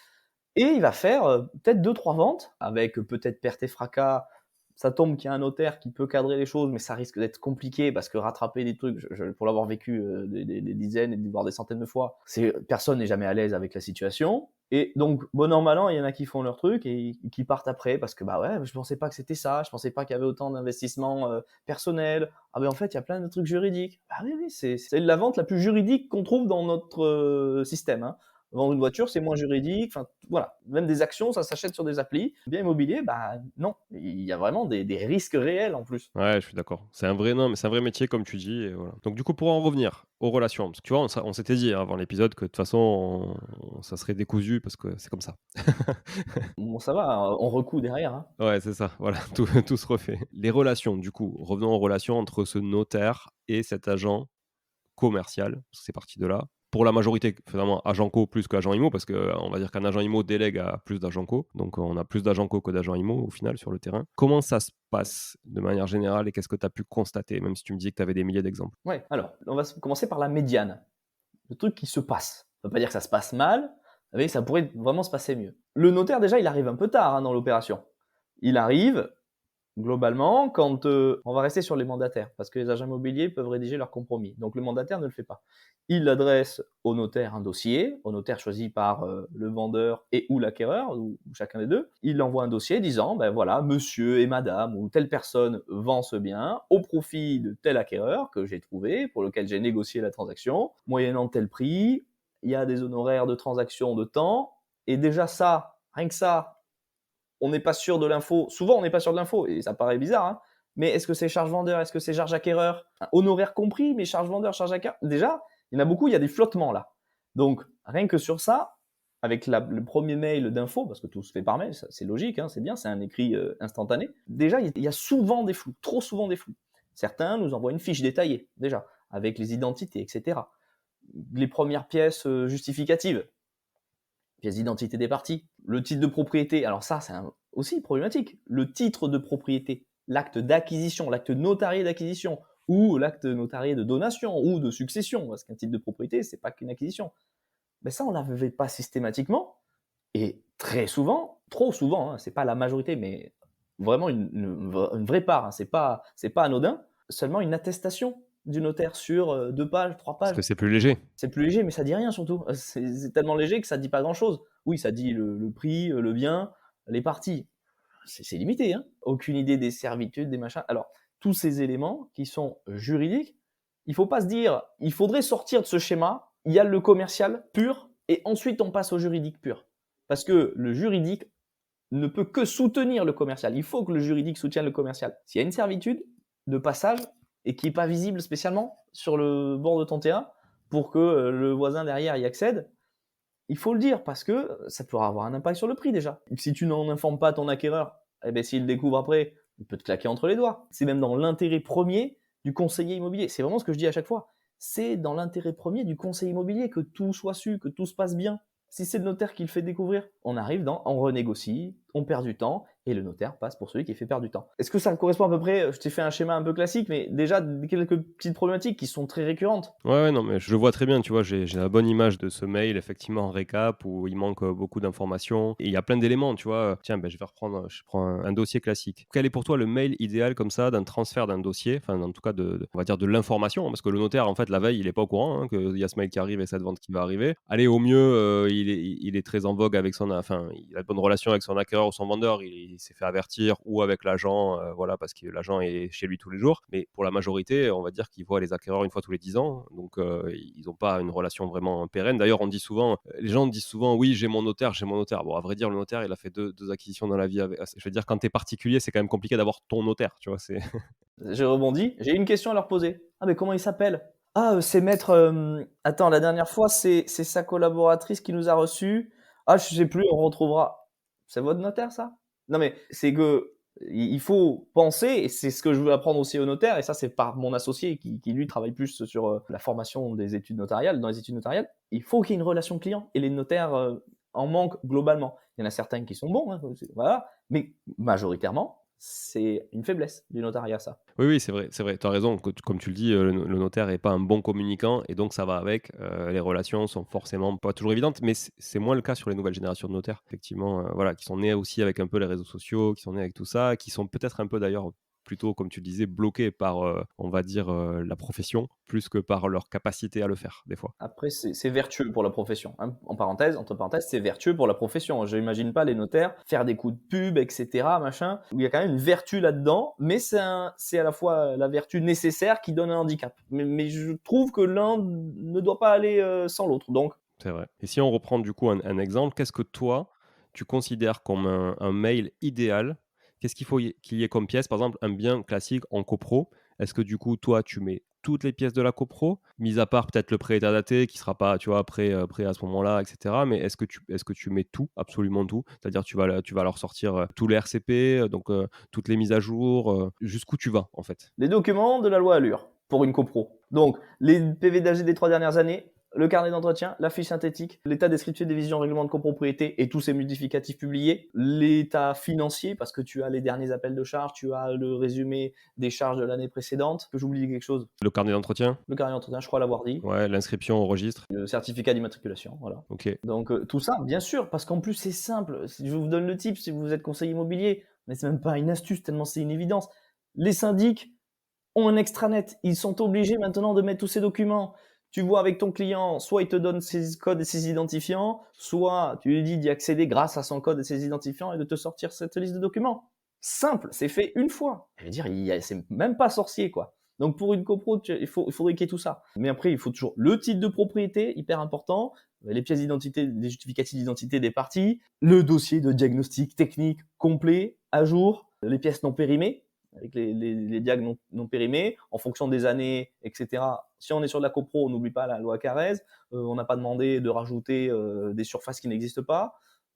Et il va faire peut-être 2-3 ventes, avec peut-être perte et fracas. Ça tombe qu'il y a un notaire qui peut cadrer les choses, mais ça risque d'être compliqué parce que rattraper des trucs, pour l'avoir vécu des dizaines et voire des centaines de fois, personne n'est jamais à l'aise avec la situation. Et donc, bon an, mal an, il y en a qui font leur truc et qui partent après parce que, bah ouais, je pensais pas que c'était ça, je pensais pas qu'il y avait autant d'investissements personnels. Ah ben en fait, il y a plein de trucs juridiques. Bah oui, oui, c'est la vente la plus juridique qu'on trouve dans notre système, hein. Vendre une voiture, c'est moins juridique. Enfin, voilà. Même des actions, ça s'achète sur des applis. Bien immobilier, bah non. Il y a vraiment des risques réels en plus. Ouais, je suis d'accord. C'est un vrai, non, mais c'est un vrai métier, comme tu dis. Et voilà. Donc, du coup, pour en revenir aux relations, parce que tu vois, on s'était dit, hein, avant l'épisode, que de toute façon, ça serait décousu parce que c'est comme ça. Bon, ça va, on recoue derrière, hein. Ouais, c'est ça. Voilà, tout se refait. Les relations, du coup, revenons aux relations entre ce notaire et cet agent commercial, parce que c'est parti de là. Pour la majorité, finalement, agent co plus qu'agent IMO, parce qu'on va dire qu'un agent IMO délègue à plus d'agents co. Donc, on a plus d'agents co que d'agents IMO au final sur le terrain. Comment ça se passe de manière générale et qu'est-ce que tu as pu constater, même si tu me disais que tu avais des milliers d'exemples? Ouais, alors, on va commencer par la médiane. Le truc qui se passe. Ça veut pas dire que ça se passe mal, mais ça pourrait vraiment se passer mieux. Le notaire, déjà, il arrive un peu tard hein, dans l'opération. Il arrive, globalement, quand on va rester sur les mandataires, parce que les agents immobiliers peuvent rédiger leur compromis. Donc le mandataire ne le fait pas. Il adresse au notaire un dossier, au notaire choisi par le vendeur et ou l'acquéreur, ou chacun des deux. Il envoie un dossier disant, ben voilà, monsieur et madame, ou telle personne vend ce bien au profit de tel acquéreur que j'ai trouvé, pour lequel j'ai négocié la transaction, moyennant tel prix, il y a des honoraires de transaction de temps, et déjà ça, rien que ça, on n'est pas sûr de l'info. Souvent, on n'est pas sûr de l'info, et ça paraît bizarre, hein. Mais est-ce que c'est charge vendeur? Est-ce que c'est charge acquéreur? Honoraire compris, mais charge vendeur, charge acquéreur. Déjà, il y en a beaucoup, il y a des flottements là. Donc, rien que sur ça, avec le premier mail d'info, parce que tout se fait par mail, c'est logique, hein, c'est bien, c'est un écrit instantané. Déjà, il y a souvent des flous, trop souvent des flous. Certains nous envoient une fiche détaillée, déjà, avec les identités, etc. Les premières pièces justificatives, pièce d'identité des parties. Le titre de propriété, alors ça, c'est aussi problématique. Le titre de propriété, l'acte d'acquisition, l'acte notarié d'acquisition, ou l'acte notarié de donation, ou de succession, parce qu'un titre de propriété, c'est pas qu'une acquisition. Mais ça, on l'avait pas systématiquement, et très souvent, trop souvent, hein, c'est pas la majorité, mais vraiment une vraie part, hein, c'est pas anodin, seulement une attestation du notaire sur 2 pages, 3 Parce pages. que c'est plus léger. C'est plus léger, mais ça dit rien surtout. C'est tellement léger que ça dit pas grand-chose. Oui, ça dit le prix, le bien, les parties. C'est limité, hein. Aucune idée des servitudes, des machins. Alors, tous ces éléments qui sont juridiques, il faut pas se dire, il faudrait sortir de ce schéma. Il y a le commercial pur et ensuite on passe au juridique pur. Parce que le juridique ne peut que soutenir le commercial. Il faut que le juridique soutienne le commercial. S'il y a une servitude de passage et qui est pas visible spécialement sur le bord de ton terrain pour que le voisin derrière y accède, il faut le dire parce que ça pourra avoir un impact sur le prix déjà. Si tu n'en informes pas ton acquéreur, eh ben, s'il le découvre après, il peut te claquer entre les doigts. C'est même dans l'intérêt premier du conseiller immobilier. C'est vraiment ce que je dis à chaque fois. C'est dans l'intérêt premier du conseiller immobilier que tout soit su, que tout se passe bien. Si c'est le notaire qui le fait découvrir, on arrive dans, on renégocie, on perd du temps, et le notaire passe pour celui qui fait perdre du temps. Est-ce que ça correspond à peu près, je t'ai fait un schéma un peu classique, mais déjà quelques petites problématiques qui sont très récurrentes. Ouais, ouais, non, mais je le vois très bien, tu vois, j'ai la bonne image de ce mail, effectivement, en récap, où il manque beaucoup d'informations. Et il y a plein d'éléments, tu vois. Tiens, ben, je vais reprendre, je prends un dossier classique. Quel est pour toi le mail idéal comme ça, d'un transfert d'un dossier, enfin, en tout cas, on va dire de l'information, hein, parce que le notaire, en fait, la veille, il est pas au courant hein, qu'il y a ce mail qui arrive et cette vente qui va arriver. Allez, au mieux, il est très en vogue avec enfin, il a de bonnes relations avec son acquéreur ou son vendeur, il s'est fait avertir, ou avec l'agent, voilà, parce que l'agent est chez lui tous les jours. Mais pour la majorité, on va dire qu'il voit les acquéreurs une fois tous les 10 ans. Donc, ils n'ont pas une relation vraiment pérenne. D'ailleurs, les gens disent souvent, oui, j'ai mon notaire, j'ai mon notaire. Bon, à vrai dire, le notaire, il a fait deux acquisitions dans la vie. Je veux dire, quand tu es particulier, c'est quand même compliqué d'avoir ton notaire, tu vois. Je rebondis, j'ai une question à leur poser. Ah, mais comment il s'appelle? Ah, c'est maître. Attends, la dernière fois, c'est sa collaboratrice qui nous a reçus. Ah, je sais plus, on retrouvera. C'est votre notaire, ça? Non, mais c'est que il faut penser, et c'est ce que je veux apprendre aussi au notaire, et ça, c'est par mon associé qui lui travaille plus sur la formation des études notariales, dans les études notariales. Il faut qu'il y ait une relation client, et les notaires en manquent globalement. Il y en a certains qui sont bons, hein, voilà, mais majoritairement, c'est une faiblesse du notariat, ça. Oui, oui, c'est vrai, c'est vrai. Tu as raison. Comme tu le dis, le notaire est pas un bon communicant et donc ça va avec. Les relations sont forcément pas toujours évidentes, mais c'est moins le cas sur les nouvelles générations de notaires, effectivement, voilà, qui sont nés aussi avec un peu les réseaux sociaux, qui sont nés avec tout ça, qui sont peut-être un peu d'ailleurs plutôt, comme tu le disais, bloqués par, on va dire, la profession, plus que par leur capacité à le faire, des fois. Après, c'est vertueux pour la profession, hein. En parenthèse, entre parenthèses, c'est vertueux pour la profession. Je n'imagine pas les notaires faire des coups de pub, etc., machin, où il y a quand même une vertu là-dedans, mais c'est à la fois la vertu nécessaire qui donne un handicap. Mais je trouve que l'un ne doit pas aller sans l'autre. Donc, C'est vrai. Et si on reprend du coup un exemple, qu'est-ce que toi, tu considères comme un mail idéal? Qu'est-ce qu'il y ait comme pièce? Par exemple, un bien classique en copro. Est-ce que du coup, toi, tu mets toutes les pièces de la copro? Mis à part peut-être le prêt état daté qui sera pas, tu vois, prêt à ce moment-là, et cetera. Mais est-ce que tu mets tout, absolument tout? C'est-à-dire tu vas leur sortir, tous les RCP, donc toutes les mises à jour, jusqu'où tu vas, en fait? les documents de la loi Allure pour une copro. Donc, les PV d'AG des 3 dernières années, le carnet d'entretien, la fiche synthétique, l'état descriptif des visions règlement de copropriété et tous ces modificatifs publiés, l'état financier, parce que tu as les derniers appels de charges, tu as le résumé des charges de l'année précédente, que j'oublie quelque chose, Le carnet d'entretien? le carnet d'entretien, je crois l'avoir dit, Ouais, l'inscription au registre? le certificat d'immatriculation, voilà. OK. Donc, tout ça, bien sûr, parce qu'en plus, c'est simple. Si je vous donne le tip, si vous êtes conseiller immobilier, mais c'est même pas une astuce, tellement c'est une évidence. Les syndics ont un extranet. Ils sont obligés maintenant de mettre tous ces documents. Tu vois avec ton client, soit il te donne ses codes et ses identifiants, soit tu lui dis d'y accéder grâce à son code et ses identifiants et de te sortir cette liste de documents. Simple, c'est fait une fois. Je veux dire, c'est même pas sorcier, quoi. Donc pour une copro, il faudrait qu'il y ait tout ça. Mais après, il faut toujours le titre de propriété, hyper important, les pièces d'identité, les justificatifs d'identité des parties, le dossier de diagnostic technique complet, à jour, les pièces non périmées, avec les diag non périmés, en fonction des années, etc. Si on est sur de la copro, on n'oublie pas la loi Carrez. On n'a pas demandé de rajouter des surfaces qui n'existent pas.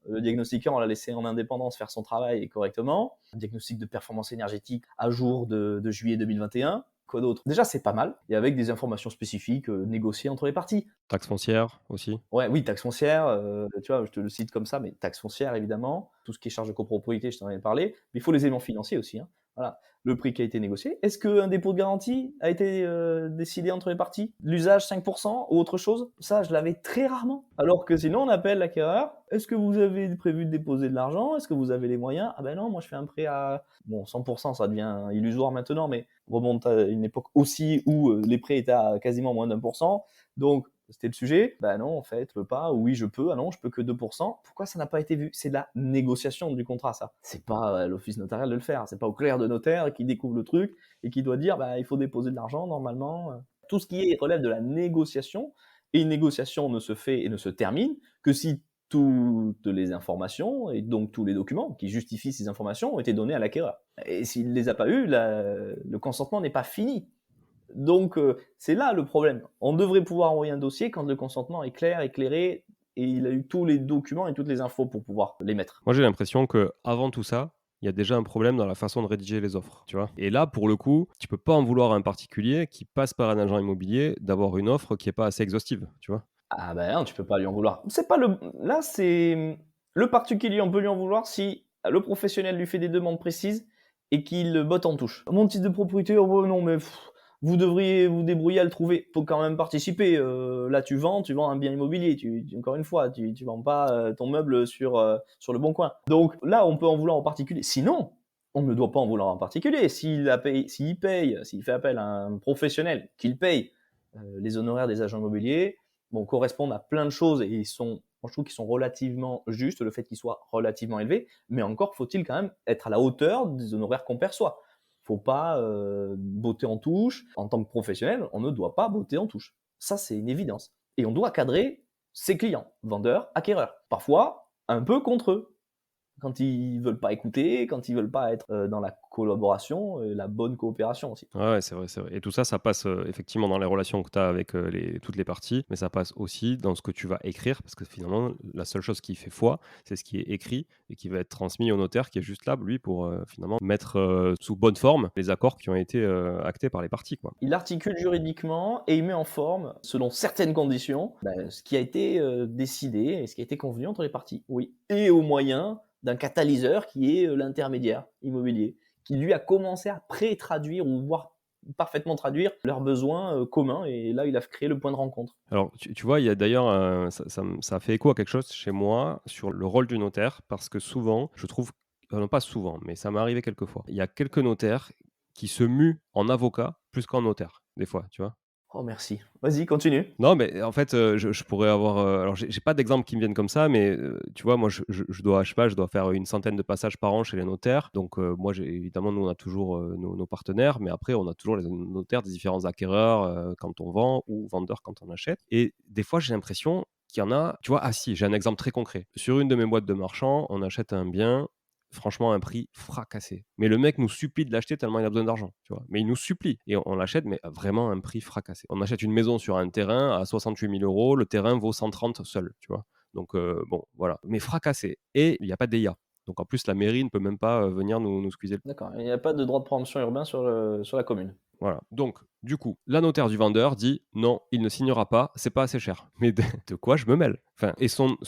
Le diagnostiqueur, on l'a laissé en indépendance faire son travail correctement. Un diagnostic de performance énergétique à jour de juillet 2021. Quoi d'autre? Déjà, c'est pas mal. Et avec des informations spécifiques négociées entre les parties. Taxe foncière aussi? Ouais, oui, taxe foncière, tu vois, je te le cite comme ça, mais taxe foncière évidemment, tout ce qui est charge de copropriété, je t'en avais parlé, mais il faut les éléments financiers aussi, hein. Voilà, le prix qui a été négocié. Est-ce qu'un dépôt de garantie a été décidé entre les parties? L'usage 5% ou autre chose? Ça, je l'avais très rarement. Alors que sinon, on appelle l'acquéreur. Est-ce que vous avez prévu de déposer de l'argent? Est-ce que vous avez les moyens? Ah ben non, moi je fais un prêt à... Bon, 100%, ça devient illusoire maintenant, mais remonte à une époque aussi où les prêts étaient à quasiment moins d'1%. Donc, c'était le sujet. Bah non, en fait, je peux pas. Oui, je peux. Ah non, je peux que 2%. Pourquoi ça n'a pas été vu? C'est de la négociation du contrat, ça. C'est pas l'office notarial de le faire. C'est pas au clerc de notaire qui découvre le truc et qui doit dire, bah, il faut déposer de l'argent, normalement. Tout ce qui relève de la négociation. Et une négociation ne se fait et ne se termine que si toutes les informations et donc tous les documents qui justifient ces informations ont été donnés à l'acquéreur. Et s'il ne les a pas eus, le consentement n'est pas fini. Donc, c'est là le problème. On devrait pouvoir envoyer un dossier quand le consentement est clair, éclairé, et il a eu tous les documents et toutes les infos pour pouvoir les mettre. Moi, j'ai l'impression que avant tout ça, il y a déjà un problème dans la façon de rédiger les offres, tu vois? Et là, pour le coup, tu peux pas en vouloir à un particulier qui passe par un agent immobilier d'avoir une offre qui est pas assez exhaustive, tu vois? Ah ben non, tu peux pas lui en vouloir. C'est pas le là, c'est le particulier, on peut lui en vouloir si le professionnel lui fait des demandes précises et qu'il botte en touche. Mon titre de propriété, oh ouais, non mais vous devriez vous débrouiller à le trouver. Faut quand même participer. Là, tu vends un bien immobilier. Encore une fois, tu vends pas ton meuble sur le bon coin. Donc là, on peut en vouloir en particulier. Sinon, on ne doit pas en vouloir en particulier. S'il paye, s'il fait appel à un professionnel, qu'il paye les honoraires des agents immobiliers, bon, correspondent à plein de choses et moi, je trouve qu'ils sont relativement justes, le fait qu'ils soient relativement élevés, mais encore faut-il quand même être à la hauteur des honoraires qu'on perçoit. Faut pas botter en touche. En tant que professionnel, on ne doit pas botter en touche. Ça, c'est une évidence. Et on doit cadrer ses clients, vendeurs, acquéreurs. Parfois, un peu contre eux quand ils veulent pas écouter, quand ils veulent pas être dans la collaboration, la bonne coopération aussi. Ouais, ouais, c'est vrai, c'est vrai. Et tout ça, ça passe effectivement dans les relations que tu as avec toutes les parties, mais ça passe aussi dans ce que tu vas écrire, parce que finalement, la seule chose qui fait foi, c'est ce qui est écrit et qui va être transmis au notaire qui est juste là, lui, pour finalement mettre sous bonne forme les accords qui ont été actés par les parties, quoi. Il articule juridiquement et il met en forme, selon certaines conditions, ce qui a été décidé et ce qui a été convenu entre les parties. Oui. Et au moyen d'un catalyseur qui est l'intermédiaire immobilier, qui lui a commencé à pré-traduire ou voire parfaitement traduire leurs besoins communs. Et là, il a créé le point de rencontre. Alors, tu vois, il y a d'ailleurs, ça fait écho à quelque chose chez moi sur le rôle du notaire, parce que souvent, je trouve, non pas souvent, mais ça m'est arrivé quelques fois. Il y a quelques notaires qui se muent en avocat plus qu'en notaire, des fois, tu vois. Oh, merci. Vas-y, continue. Non, mais en fait, je pourrais avoir, alors j'ai pas d'exemples qui me viennent comme ça, mais tu vois, moi, je dois, je sais pas, je dois faire une centaine de passages par an chez les notaires. Donc moi, j'ai évidemment, nous, on a toujours, nos partenaires, mais après, on a toujours les notaires des différents acquéreurs, quand on vend ou vendeurs quand on achète. Et des fois, j'ai l'impression qu'il y en a, tu vois? Ah si, j'ai un exemple très concret. Sur une de mes boîtes de marchand, on achète un bien, franchement, un prix fracassé. Mais le mec nous supplie de l'acheter tellement il a besoin d'argent, tu vois? Mais il nous supplie et on l'achète, mais à vraiment un prix fracassé. On achète une maison sur un terrain à 68 000 €, le terrain vaut 130 seul, tu vois? Donc bon, voilà, mais fracassé et il y a pas de DIA. Donc en plus, la mairie ne peut même pas, venir nous squeezer le D'accord. Il n'y a pas de droit de préemption urbain sur la commune. voilà. Donc du coup, la notaire du vendeur dit: «Non, il ne signera pas, c'est pas assez cher». Mais de quoi je me mêle? Enfin et son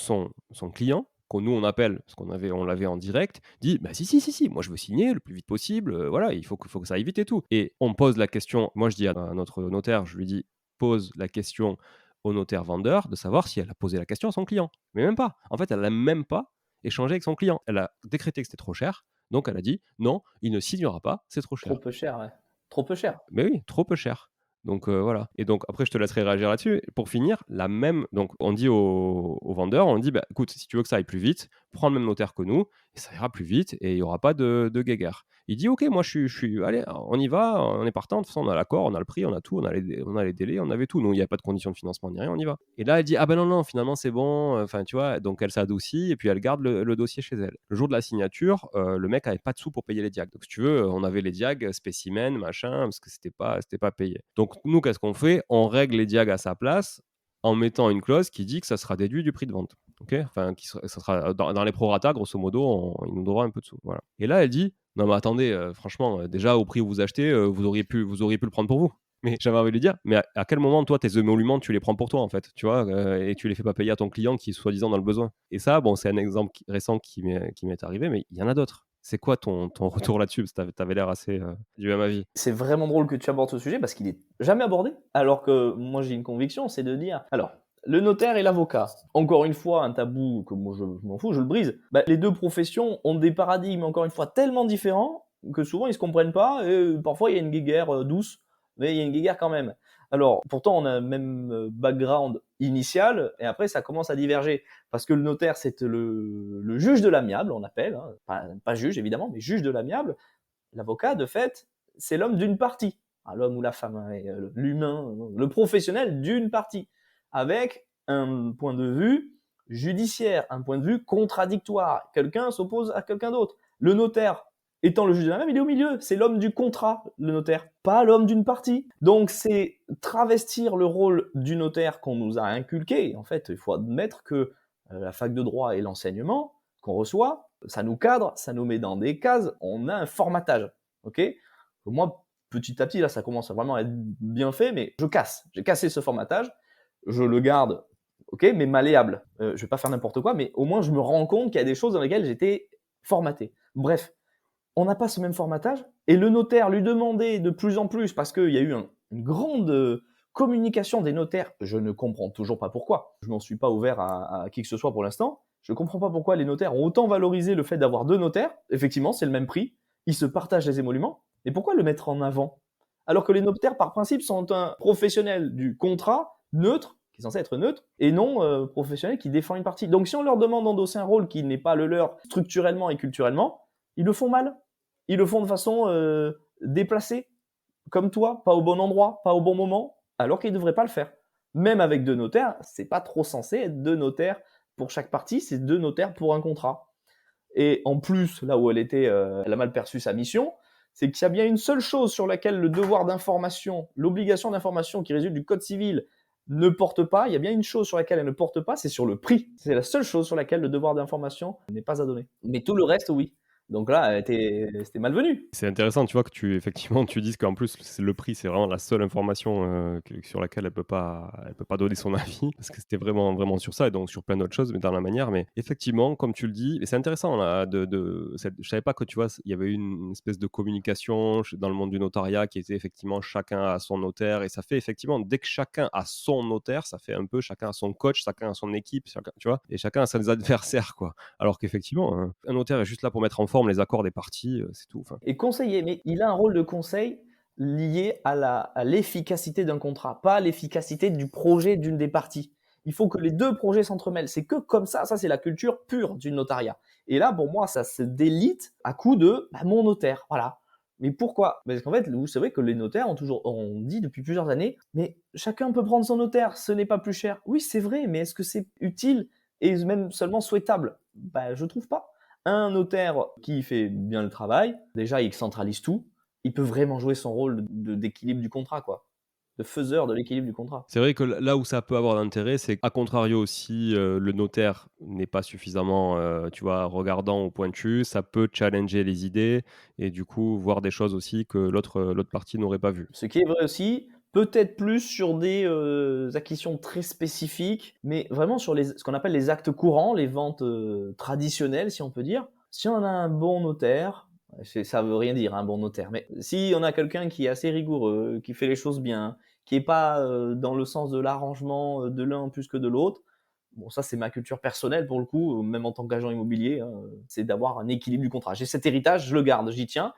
client, que nous on appelle, parce on l'avait en direct, dit: «Bah si, si, si, si, moi je veux signer le plus vite possible, voilà, il faut que ça aille vite et tout». Et on pose la question, moi je dis à notre notaire, je lui dis: «Pose la question au notaire vendeur de savoir si elle a posé la question à son client». Mais même pas. En fait, elle a même pas échangé avec son client. Elle a décrété que c'était trop cher, donc elle a dit: «Non, il ne signera pas, c'est trop Trop cher». peu cher, ouais. Trop peu cher. Mais oui, trop peu cher. Donc voilà et donc après je te laisserai réagir là-dessus. Pour finir, la même donc on dit au vendeur, on dit: «Bah, écoute, si tu veux que ça aille plus vite, prends le même notaire que nous et ça ira plus vite et il y aura pas de guéguerre». Il dit: «OK, moi je suis allez, on y va, on est partant. De toute façon, on a l'accord, on a le prix, on a tout, on a les délais, on avait tout. Nous, il y a pas de conditions de financement ni rien, on y va». Et là, elle dit: «Ah ben non, non, finalement c'est bon», enfin tu vois? Donc elle s'adoucit et puis elle garde le dossier chez elle. Le jour de la signature, le mec avait pas de sous pour payer les diags. Donc si tu veux, on avait les diags, spécimens, machin, parce que c'était pas payé. Donc nous, qu'est-ce qu'on fait? On règle les diags à sa place en mettant une clause qui dit que ça sera déduit du prix de vente. OK? Enfin, ça sera dans les prorata, grosso modo, il nous devra un peu de sous. Voilà. Et là, elle dit: «Non mais attendez, franchement, déjà au prix où vous achetez, vous auriez pu le prendre pour vous». Mais j'avais envie de lui dire: «Mais à quel moment, toi, tes émoluments, tu les prends pour toi, en fait?» Tu vois? Et tu les fais pas payer à ton client qui est soi-disant dans le besoin. Et ça, bon, c'est un exemple récent qui m'est arrivé, mais il y en a d'autres. C'est quoi ton retour là-dessus? Parce que tu avais l'air assez, du même avis. C'est vraiment drôle que tu abordes ce sujet parce qu'il est jamais abordé. Alors que moi j'ai une conviction, c'est de dire, alors, le notaire et l'avocat. Encore une fois, un tabou que moi je m'en fous, je le brise. Bah, les deux professions ont des paradigmes, encore une fois, tellement différents que souvent ils se comprennent pas et parfois il y a une guéguerre douce, mais il y a une guéguerre quand même. Alors, pourtant on a un même background initial et après ça commence à diverger parce que le notaire c'est le juge de l'amiable, on appelle, hein. Pas juge évidemment, mais juge de l'amiable. L'avocat, de fait, c'est l'homme d'une partie. Ah, l'homme ou la femme, hein, et, l'humain, le professionnel d'une partie, avec un point de vue judiciaire, un point de vue contradictoire. Quelqu'un s'oppose à quelqu'un d'autre. Le notaire, étant le juge de la même, il est au milieu. C'est l'homme du contrat, le notaire, pas l'homme d'une partie. Donc c'est travestir le rôle du notaire qu'on nous a inculqué. En fait, il faut admettre que la fac de droit et l'enseignement qu'on reçoit, ça nous cadre, ça nous met dans des cases, on a un formatage. Ok. Moi, petit à petit, là, ça commence à vraiment être bien fait, mais j'ai cassé ce formatage, je le garde, ok, mais malléable. Je vais pas faire n'importe quoi, mais au moins je me rends compte qu'il y a des choses dans lesquelles j'étais formaté. Bref, on n'a pas ce même formatage, et le notaire lui demandait de plus en plus, parce qu'il y a eu une grande communication des notaires, je ne comprends toujours pas pourquoi, je m'en suis pas ouvert à qui que ce soit pour l'instant, je comprends pas pourquoi les notaires ont autant valorisé le fait d'avoir 2 notaires, effectivement c'est le même prix, ils se partagent les émoluments, mais pourquoi le mettre en avant? Alors que les notaires, par principe, sont un professionnel du contrat, neutre, qui est censé être neutre, et non professionnel qui défend une partie. Donc si on leur demande d'endosser un rôle qui n'est pas le leur structurellement et culturellement, ils le font mal. Ils le font de façon déplacée, comme toi, pas au bon endroit, pas au bon moment, alors qu'ils ne devraient pas le faire. Même avec 2 notaires, c'est pas trop censé être 2 notaires pour chaque partie, c'est 2 notaires pour un contrat. Et en plus, là où elle a mal perçu sa mission, c'est qu'il y a bien une seule chose sur laquelle le devoir d'information, l'obligation d'information qui résulte du code civil ne porte pas, il y a bien une chose sur laquelle elle ne porte pas, c'est sur le prix. C'est la seule chose sur laquelle le devoir d'information n'est pas à donner. Mais tout le reste, oui. Donc là, c'était malvenu. C'est intéressant, tu vois, que tu effectivement, tu dises qu'en plus, c'est le prix, c'est vraiment la seule information, que sur laquelle elle peut pas donner son avis parce que c'était vraiment vraiment sur ça et donc sur plein d'autres choses, mais dans la manière. Mais effectivement, comme tu le dis et c'est intéressant là de cette je savais pas que, tu vois, il y avait une espèce de communication ch dans le monde du notariat qui était effectivement chacun a son notaire et ça fait effectivement, dès que chacun a son notaire, ça fait un peu chacun a son coach, chacun a son équipe, chacun tu vois? Et chacun a ses adversaires, quoi. Alors qu'effectivement, un notaire est juste là pour mettre en forme les accords des parties, c'est tout, enfin. Et conseiller, mais il a un rôle de conseil lié à l'efficacité d'un contrat, pas à l'efficacité du projet d'une des parties. Il faut que les 2 projets s'entremêlent. C'est que comme ça c'est la culture pure du notariat. Et là, pour moi, ça se délite à coup de mon notaire, voilà. Mais pourquoi? Parce qu'en fait, vous savez que les notaires ont dit depuis plusieurs années, mais chacun peut prendre son notaire, ce n'est pas plus cher. Oui, c'est vrai, mais est-ce que c'est utile et même seulement souhaitable? Je trouve pas. Un notaire qui fait bien le travail, déjà il centralise tout, il peut vraiment jouer son rôle d'équilibre du contrat, quoi, de faiseur de l'équilibre du contrat. C'est vrai que là où ça peut avoir d'intérêt, c'est qu'à contrario, si, le notaire n'est pas suffisamment, tu vois, regardant ou pointu, ça peut challenger les idées et du coup, voir des choses aussi que l'autre partie n'aurait pas vues. Ce qui est vrai aussi, peut-être plus sur des acquisitions très spécifiques, mais vraiment sur ce qu'on appelle les actes courants, les ventes traditionnelles, si on peut dire. Si on a un bon notaire, ça veut rien dire un bon notaire, mais si on a quelqu'un qui est assez rigoureux, qui fait les choses bien, qui est pas dans le sens de l'arrangement de l'un plus que de l'autre, bon ça c'est ma culture personnelle pour le coup, même en tant qu'agent immobilier, hein, c'est d'avoir un équilibre du contrat. J'ai cet héritage, je le garde, j'y tiens.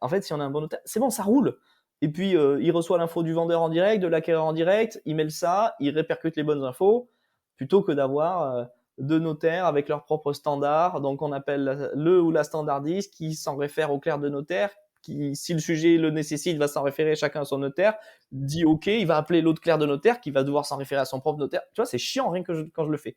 En fait, si on a un bon notaire, c'est bon, ça roule. Et puis, il reçoit l'info du vendeur en direct, de l'acquéreur en direct, il mêle ça, il répercute les bonnes infos, plutôt que d'avoir 2 notaires avec leurs propres standards. Donc, on appelle le ou la standardiste qui s'en réfère au clerc de notaire, qui, si le sujet le nécessite, va s'en référer chacun à son notaire, dit OK, il va appeler l'autre clerc de notaire qui va devoir s'en référer à son propre notaire. Tu vois, c'est chiant rien que quand je le fais.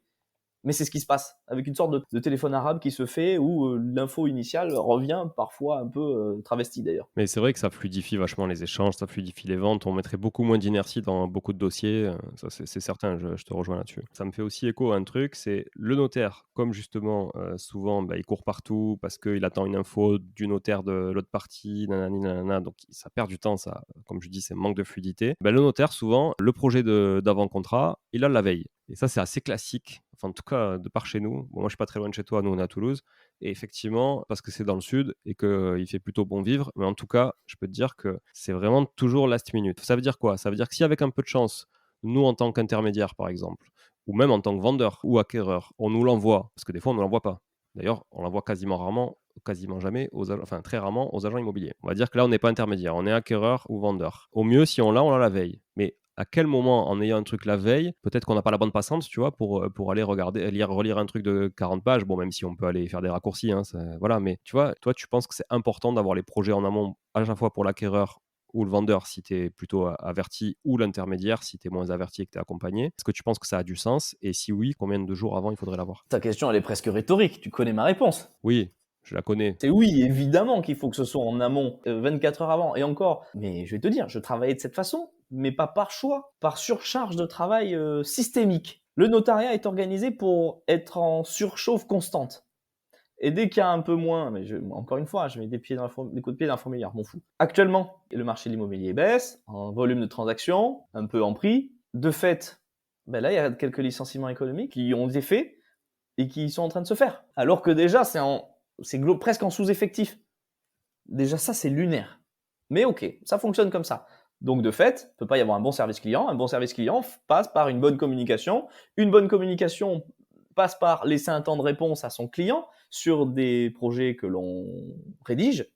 Mais c'est ce qui se passe, avec une sorte de téléphone arabe qui se fait où l'info initiale revient parfois un peu travestie d'ailleurs. Mais c'est vrai que ça fluidifie vachement les échanges, ça fluidifie les ventes. On mettrait beaucoup moins d'inertie dans beaucoup de dossiers, ça c'est certain, je te rejoins là-dessus. Ça me fait aussi écho à un truc, c'est le notaire, comme justement, souvent, il court partout parce qu'il attend une info du notaire de l'autre partie, nanani nanana, donc ça perd du temps, ça, comme je dis, c'est manque de fluidité. Le notaire, souvent, le projet d'avant-contrat, il a la veille et ça, c'est assez classique, enfin, en tout cas, de par chez nous. Bon, moi, je suis pas très loin de chez toi, nous, on est à Toulouse et effectivement, parce que c'est dans le sud et qu'il fait plutôt bon vivre, mais en tout cas, je peux te dire que c'est vraiment toujours last minute. Ça veut dire quoi? Ça veut dire que si avec un peu de chance, nous, en tant qu'intermédiaire, par exemple, ou même en tant que vendeur ou acquéreur, on nous l'envoie, parce que des fois, on ne l'envoie pas. D'ailleurs, on l'envoie quasiment rarement, quasiment jamais, enfin très rarement aux agents immobiliers. On va dire que là, on n'est pas intermédiaire, on est acquéreur ou vendeur. Au mieux, si on l'a la veille. Mais à quel moment, en ayant un truc la veille, peut-être qu'on n'a pas la bande passante, tu vois, pour aller regarder, relire un truc de 40 pages, bon, même si on peut aller faire des raccourcis, hein, voilà, mais tu vois, toi, tu penses que c'est important d'avoir les projets en amont, à la fois pour l'acquéreur ou le vendeur si tu es plutôt averti, ou l'intermédiaire si tu es moins averti et que tu es accompagné? Est-ce que tu penses que ça a du sens? Et si oui, combien de jours avant il faudrait l'avoir? Ta question, elle est presque rhétorique, tu connais ma réponse. Oui, je la connais. C'est oui, évidemment qu'il faut que ce soit en amont, 24 heures avant et encore, mais je vais te dire, je travaillais de cette façon, mais pas par choix, par surcharge de travail, systémique. Le notariat est organisé pour être en surchauffe constante et dès qu'il y a un peu moins, mais encore une fois, je mets des coups de pied dans la fourmilière, m'en fous. Actuellement, le marché de l'immobilier baisse en volume de transactions, un peu en prix. De fait, là, il y a quelques licenciements économiques qui ont été faits et qui sont en train de se faire. Alors que déjà, presque en sous-effectif. Déjà, ça, c'est lunaire. Mais ok, ça fonctionne comme ça. Donc, de fait, il ne peut pas y avoir un bon service client. Un bon service client passe par une bonne communication. Une bonne communication passe par laisser un temps de réponse à son client sur des projets que l'on rédige.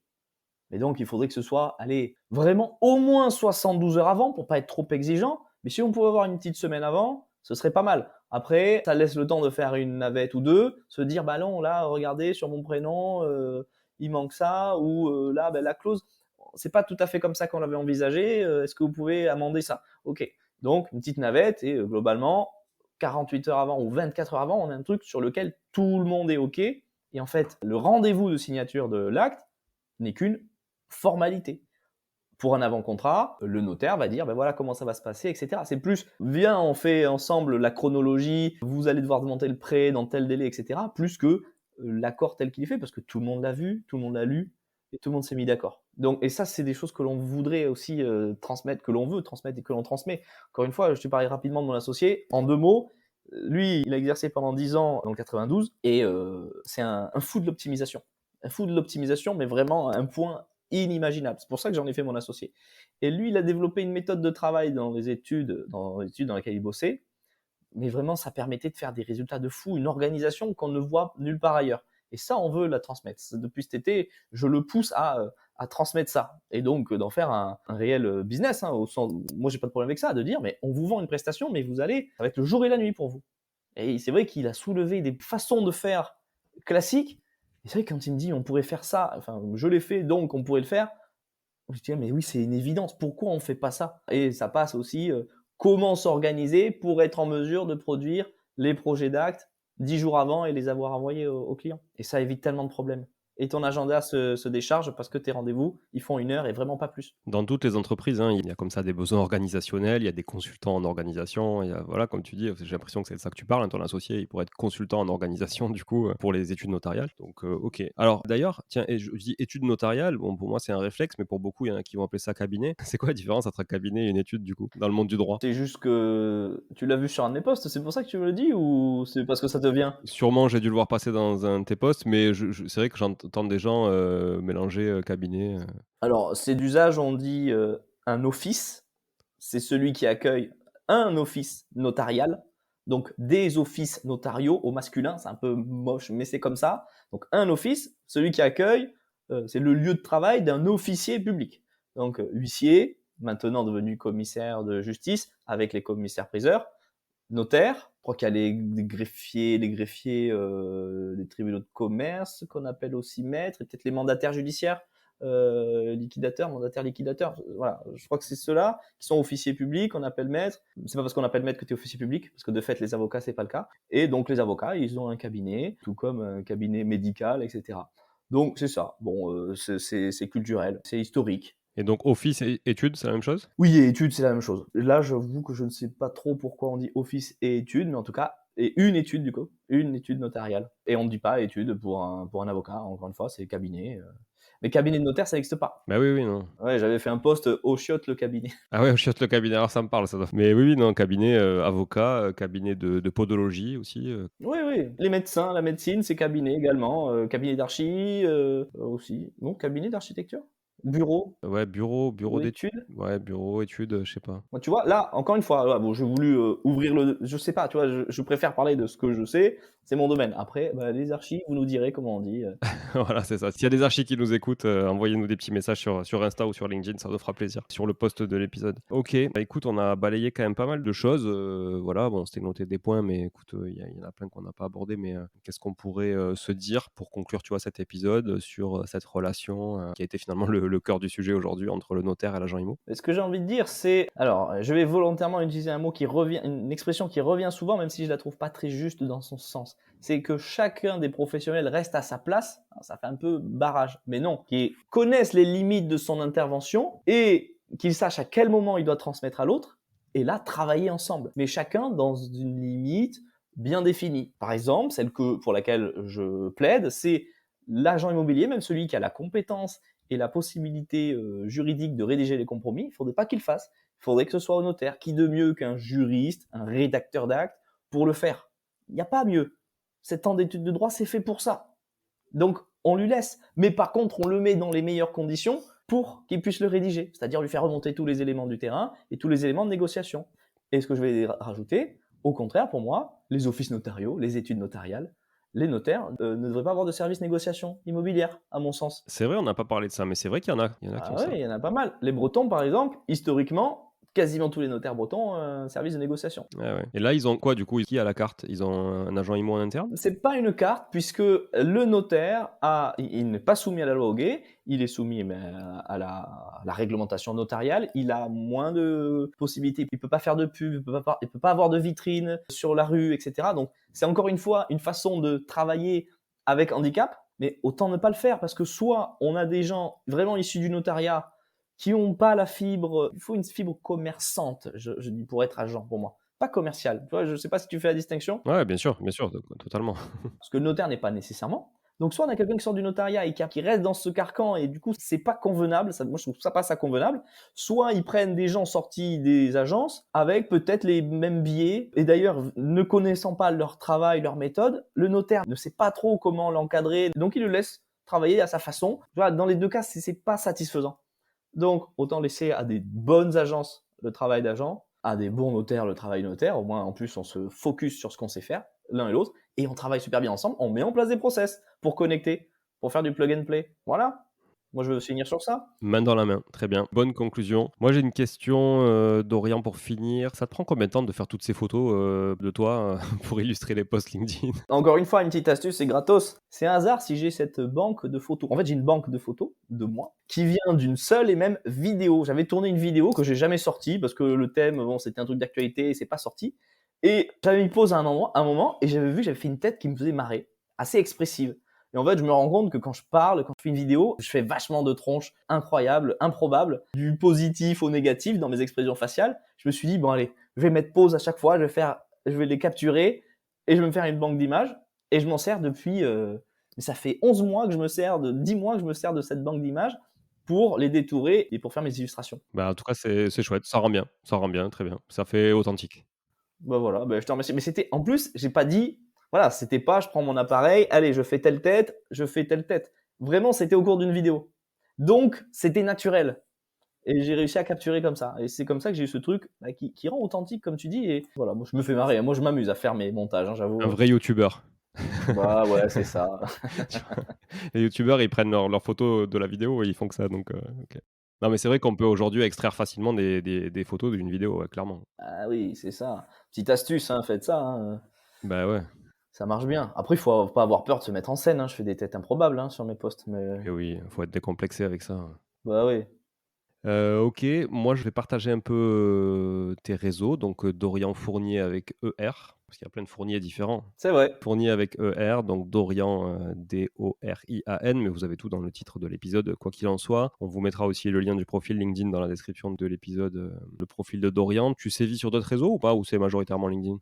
Et donc, il faudrait que ce soit, allez, vraiment au moins 72 heures avant pour pas être trop exigeant. Mais si on pouvait avoir une petite semaine avant, ce serait pas mal. Après, ça laisse le temps de faire une navette ou deux, se dire, bah non, là, regardez, sur mon prénom, il manque ça, ou là, la clause, c'est pas tout à fait comme ça qu'on l'avait envisagé, est-ce que vous pouvez amender ça? Ok. Donc, une petite navette, et globalement, 48 heures avant ou 24 heures avant, on a un truc sur lequel tout le monde est ok. Et en fait, le rendez-vous de signature de l'acte n'est qu'une formalité. Pour un avant-contrat, le notaire va dire, ben voilà comment ça va se passer, etc. C'est plus, viens, on fait ensemble la chronologie, vous allez devoir demander le prêt dans tel délai, etc. Plus que l'accord tel qu'il est fait, parce que tout le monde l'a vu, tout le monde l'a lu, et tout le monde s'est mis d'accord. Donc, et ça, c'est des choses que l'on voudrait aussi transmettre, que l'on veut transmettre et que l'on transmet. Encore une fois, je te parlais rapidement de mon associé. En 2 mots, lui, il a exercé pendant 10 ans dans le 92, et c'est un fou de l'optimisation. Un fou de l'optimisation, mais vraiment à un point inimaginable. C'est pour ça que j'en ai fait mon associé. Et lui, il a développé une méthode de travail dans les études dans lesquelles il bossait, mais vraiment, ça permettait de faire des résultats de fou, une organisation qu'on ne voit nulle part ailleurs. Et ça, on veut la transmettre. Depuis cet été, je le pousse à transmettre ça. Et donc, d'en faire un réel business, au sens, moi, j'ai pas de problème avec ça, de dire, mais on vous vend une prestation, mais ça va être le jour et la nuit pour vous. Et c'est vrai qu'il a soulevé des façons de faire classiques. Et c'est vrai que quand il me dit, on pourrait faire ça, enfin, je l'ai fait, donc on pourrait le faire. Je dis, mais oui, c'est une évidence. Pourquoi on fait pas ça? Et ça passe aussi, comment s'organiser pour être en mesure de produire les projets d'actes 10 jours avant et les avoir envoyés aux clients. Et ça évite tellement de problèmes. Et ton agenda se décharge parce que tes rendez-vous, ils font 1 heure et vraiment pas plus. Dans toutes les entreprises, hein, il y a comme ça des besoins organisationnels, il y a des consultants en organisation, il y a voilà, comme tu dis, j'ai l'impression que c'est de ça que tu parles, hein, ton associé, il pourrait être consultant en organisation du coup, pour les études notariales, donc OK. Alors d'ailleurs, tiens et je dis études notariales, bon pour moi c'est un réflexe, mais pour beaucoup, il y en a qui vont appeler ça cabinet. C'est quoi la différence entre un cabinet et une étude du coup, dans le monde du droit? C'est juste que tu l'as vu sur un de mes posts, c'est pour ça que tu me le dis ou c'est parce que ça te vient? Sûrement, j'ai dû le voir passer dans un de tes posts, mais je c'est vrai que j'entends des gens, mélanger, cabinet, Alors, c'est d'usage, on dit un office, c'est celui qui accueille un office notarial, donc des offices notariaux au masculin, c'est un peu moche, mais c'est comme ça. Donc un office, celui qui accueille, c'est le lieu de travail d'un officier public. Donc huissier, maintenant devenu commissaire de justice, avec les commissaires-priseurs, notaire, je crois qu'il y a les greffiers des tribunaux de commerce, qu'on appelle aussi maîtres, et peut-être les mandataires judiciaires, mandataires liquidateurs. Voilà, je crois que c'est ceux-là qui sont officiers publics, on appelle maîtres. C'est pas parce qu'on appelle maître que tu es officier public, parce que de fait, les avocats, c'est pas le cas. Et donc, les avocats, ils ont un cabinet, tout comme un cabinet médical, etc. Donc, c'est ça. Bon, c'est culturel, c'est historique. et donc office et études, c'est la même chose? Oui, et études, c'est la même chose. Là, j'avoue que je ne sais pas trop pourquoi on dit office et études, mais en tout cas, et une étude du coup, une étude notariale. Et on ne dit pas étude pour un avocat, encore une fois, c'est cabinet. Mais cabinet de notaire, ça n'existe pas. Bah, oui, oui, non. Ouais, j'avais fait un post au chiotte le cabinet. Ah ouais, chiotte le cabinet, alors ça me parle ça doit mais oui, oui, non, cabinet, avocat, cabinet de podologie aussi, Oui, oui, les médecins, la médecine, c'est cabinet également, cabinet d'archi, aussi. Non, cabinet d'architecture? Bureau, ouais, bureau ou d'études, études? ouais, bureau, études, je sais pas. Moi, tu vois, là, encore une fois, voilà, bon, j'ai voulu ouvrir je sais pas, tu vois, je préfère parler de ce que je sais, c'est mon domaine. Après, les archives, vous nous direz comment on dit. Voilà, c'est ça. S'il y a des archis qui nous écoutent, envoyez-nous des petits messages sur Insta ou sur LinkedIn, ça nous fera plaisir, sur le post de l'épisode. OK, bah, écoute, on a balayé quand même pas mal de choses, voilà, bon, on s'était noté des points, mais écoute, il y en a plein qu'on n'a pas abordés, mais qu'est-ce qu'on pourrait, se dire pour conclure, tu vois, cet épisode, sur, cette relation, qui a été finalement le cœur du sujet aujourd'hui entre le notaire et l'agent IMO? Et ce que j'ai envie de dire, c'est, alors, je vais volontairement utiliser un mot qui revient, une expression qui revient souvent, même si je la trouve pas très juste dans son sens. C'est que chacun des professionnels reste à sa place. Alors, ça fait un peu barrage, mais non. Qui connaissent les limites de son intervention et qu'il sache à quel moment il doit transmettre à l'autre. Et là, travailler ensemble. Mais chacun dans une limite bien définie. Par exemple, celle pour laquelle je plaide, c'est l'agent immobilier, même celui qui a la compétence et la possibilité juridique de rédiger les compromis, il ne faudrait pas qu'il le fasse. Il faudrait que ce soit au notaire. Qui de mieux qu'un juriste, un rédacteur d'actes pour le faire? Il n'y a pas mieux. 7 ans d'études de droit, c'est fait pour ça. Donc, on lui laisse. Mais par contre, on le met dans les meilleures conditions pour qu'il puisse le rédiger. C'est-à-dire lui faire remonter tous les éléments du terrain et tous les éléments de négociation. Et ce que je vais rajouter, au contraire, pour moi, les offices notariaux, les études notariales, les notaires ne devraient pas avoir de service négociation immobilière, à mon sens. C'est vrai, on n'a pas parlé de ça, mais c'est vrai qu'il y en a qui ont Ah ça. ouais, il y en a pas mal. Les Bretons, par exemple, historiquement, quasiment tous les notaires bretons ont un service de négociation. Ouais, ouais. Et là, ils ont quoi du coup? Qui a la carte? Ils ont un agent IMO en interne? C'est pas une carte puisque le notaire il n'est pas soumis à la loi Hoguet, il est soumis à la réglementation notariale, il a moins de possibilités, il peut pas faire de pub, il peut pas avoir de vitrine sur la rue, etc. Donc c'est encore une fois une façon de travailler avec handicap, mais autant ne pas le faire parce que soit on a des gens vraiment issus du notariat qui n'ont pas la fibre, il faut une fibre commerçante, je dis pour être agent pour moi, pas commercial. Tu vois, je sais pas si tu fais la distinction. Ouais, bien sûr, totalement. Parce que le notaire n'est pas nécessairement. Donc soit on a quelqu'un qui sort du notariat et qui reste dans ce carcan et du coup c'est pas convenable, moi je trouve ça pas ça convenable, soit ils prennent des gens sortis des agences avec peut-être les mêmes biais et d'ailleurs ne connaissant pas leur travail, leur méthode, le notaire ne sait pas trop comment l'encadrer, donc il le laisse travailler à sa façon. Tu vois, dans les deux cas c'est pas satisfaisant. Donc autant laisser à des bonnes agences le travail d'agent, à des bons notaires le travail notaire, au moins en plus on se focus sur ce qu'on sait faire, l'un et l'autre, et on travaille super bien ensemble, on met en place des process pour connecter, pour faire du plug and play. Voilà. Moi je veux finir sur ça. Main dans la main, très bien. Bonne conclusion. Moi, j'ai une question, Dorian, pour finir. Ça te prend combien de temps de faire toutes ces photos, de toi, pour illustrer les posts LinkedIn? Encore une fois, une petite astuce, c'est gratos. C'est un hasard si j'ai cette banque de photos. En fait, j'ai une banque de photos de moi qui vient d'une seule et même vidéo. J'avais tourné une vidéo que j'ai jamais sortie parce que le thème, bon, c'était un truc d'actualité et c'est pas sorti. Et j'avais mis pause à un moment et j'avais vu que j'avais fait une tête qui me faisait marrer, assez expressive. Et en fait, je me rends compte que quand je parle, quand je fais une vidéo, je fais vachement de tronches incroyables, improbables, du positif au négatif dans mes expressions faciales. Je me suis dit, bon allez, je vais mettre pause à chaque fois, je vais les capturer et je vais me faire une banque d'images. Et je m'en sers depuis, ça fait 11 mois que je me sers 10 mois que je me sers de cette banque d'images pour les détourer et pour faire mes illustrations. Bah, en tout cas, c'est chouette, ça rend bien, très bien. Ça fait authentique. Bah voilà, bah je te remercie. Mais c'était, en plus, j'ai pas dit, voilà, c'était pas, je prends mon appareil, allez, je fais telle tête, je fais telle tête. Vraiment, c'était au cours d'une vidéo. Donc, c'était naturel. Et j'ai réussi à capturer comme ça. Et c'est comme ça que j'ai eu ce truc bah, qui rend authentique, comme tu dis. Et voilà, moi, je me fais marrer. Moi, je m'amuse à faire mes montages, hein, Un j'avoue. vrai youtubeur. Bah ouais, c'est ça. Tu vois? Les youtubeurs, ils prennent leurs photos de la vidéo et ils font que ça, donc OK. Non, mais c'est vrai qu'on peut aujourd'hui extraire facilement des photos d'une vidéo, ouais, clairement. Ah oui, c'est ça. Petite astuce, hein, faites ça. Hein. Bah, ouais. Ça marche bien. Après, il faut pas avoir peur de se mettre en scène. Hein. Je fais des têtes improbables hein, sur mes posts. Mais Et oui, faut être décomplexé avec ça. bah oui. OK, moi je vais partager un peu, tes réseaux, donc Dorian Fournier avec ER, parce qu'il y a plein de Fournier différents. C'est vrai. Fournier avec ER, donc Dorian, Dorian, mais vous avez tout dans le titre de l'épisode, quoi qu'il en soit. On vous mettra aussi le lien du profil LinkedIn dans la description de l'épisode, le profil de Dorian. Tu sévis sur d'autres réseaux ou pas? Ou c'est majoritairement LinkedIn?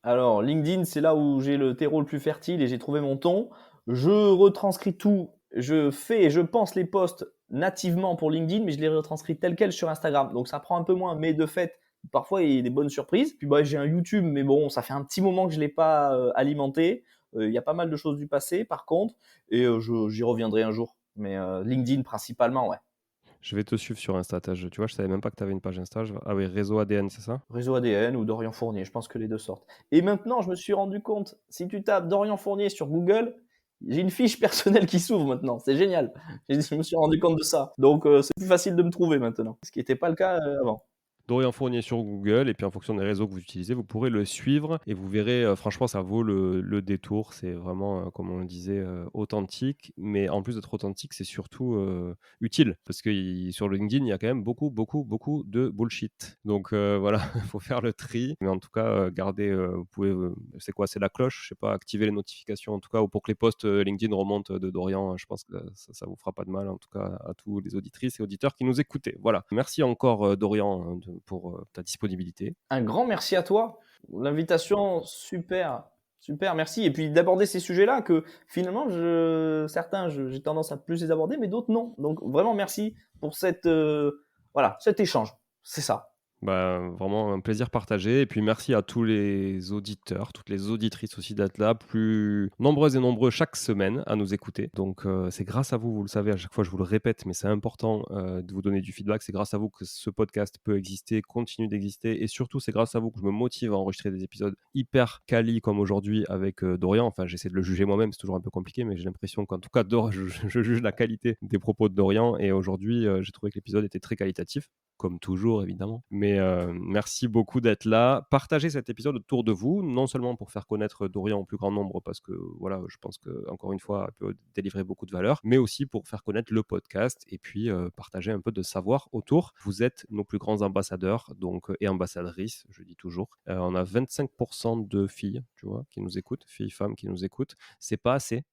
Alors, LinkedIn, c'est là où j'ai le terreau le plus fertile et j'ai trouvé mon ton. Je retranscris tout. Je fais et je pense les posts nativement pour LinkedIn, mais je les retranscris tels quels sur Instagram. Donc, ça prend un peu moins, mais de fait, parfois, il y a des bonnes surprises. Puis, bah, j'ai un YouTube, mais bon, ça fait un petit moment que je ne l'ai pas alimenté. Il y a pas mal de choses du passé, par contre, et j'y reviendrai un jour. Mais LinkedIn principalement, ouais. Je vais te suivre sur Insta. Tu vois, je savais même pas que tu avais une page Insta. Ah oui, Réseau ADN, c'est ça? Réseau ADN ou Dorian Fournier, je pense que les deux sortent. Et maintenant, je me suis rendu compte, si tu tapes Dorian Fournier sur Google, j'ai une fiche personnelle qui s'ouvre maintenant, c'est génial. Je me suis rendu compte de ça. Donc c'est plus facile de me trouver maintenant, ce qui était pas le cas, avant. Dorian Fournier sur Google et puis en fonction des réseaux que vous utilisez, vous pourrez le suivre et vous verrez, franchement ça vaut le détour. C'est vraiment, comme on le disait, authentique, mais en plus d'être authentique, c'est surtout, utile parce que sur LinkedIn, il y a quand même beaucoup, beaucoup, beaucoup de bullshit. Donc voilà, il faut faire le tri, mais en tout cas, gardez, vous pouvez, c'est quoi? C'est la cloche? Je sais pas, activer les notifications en tout cas ou pour que les posts, LinkedIn remontent, de Dorian, je pense que ça vous fera pas de mal en tout cas à tous les auditrices et auditeurs qui nous écoutaient. Voilà. Merci encore, Dorian, pour ta disponibilité. Un grand merci à toi. L'invitation, super, super, merci. Et puis d'aborder ces sujets-là que finalement, certains, j'ai tendance à plus les aborder, mais d'autres non. Donc vraiment merci pour voilà, cet échange. C'est ça. Bah, vraiment un plaisir partagé et puis merci à tous les auditeurs, toutes les auditrices aussi d'être là, plus nombreuses et nombreux chaque semaine à nous écouter. Donc c'est grâce à vous, vous le savez, à chaque fois je vous le répète, mais c'est important de vous donner du feedback. C'est grâce à vous que ce podcast peut exister, continue d'exister et surtout c'est grâce à vous que je me motive à enregistrer des épisodes hyper quali comme aujourd'hui avec Dorian. Enfin, j'essaie de le juger moi-même, c'est toujours un peu compliqué, mais j'ai l'impression qu'en tout cas, je juge la qualité des propos de Dorian et aujourd'hui, j'ai trouvé que l'épisode était très qualitatif. Comme toujours évidemment. Mais merci beaucoup d'être là. Partagez cet épisode autour de vous, non seulement pour faire connaître Dorian au plus grand nombre, parce que voilà, je pense qu'encore une fois, elle peut délivrer beaucoup de valeur, mais aussi pour faire connaître le podcast et puis partager un peu de savoir autour. Vous êtes nos plus grands ambassadeurs donc, et ambassadrices, je dis toujours. On a 25% de filles, tu vois, qui nous écoutent, filles, femmes qui nous écoutent. C'est pas assez.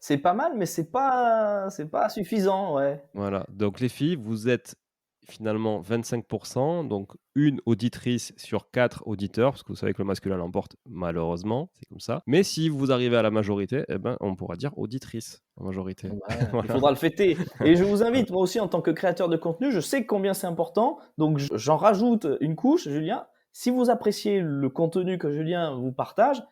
C'est pas mal, mais c'est pas suffisant, ouais. Voilà, donc les filles, vous êtes finalement 25%, donc une auditrice sur 4 auditeurs, parce que vous savez que le masculin l'emporte malheureusement, c'est comme ça. Mais si vous arrivez à la majorité, eh ben, on pourra dire auditrice en majorité. Ouais, il Voilà. faudra le fêter. Et je vous invite, moi aussi, en tant que créateur de contenu, je sais combien c'est important, donc j'en rajoute une couche, Julien. Si vous appréciez le contenu que Julien vous partage,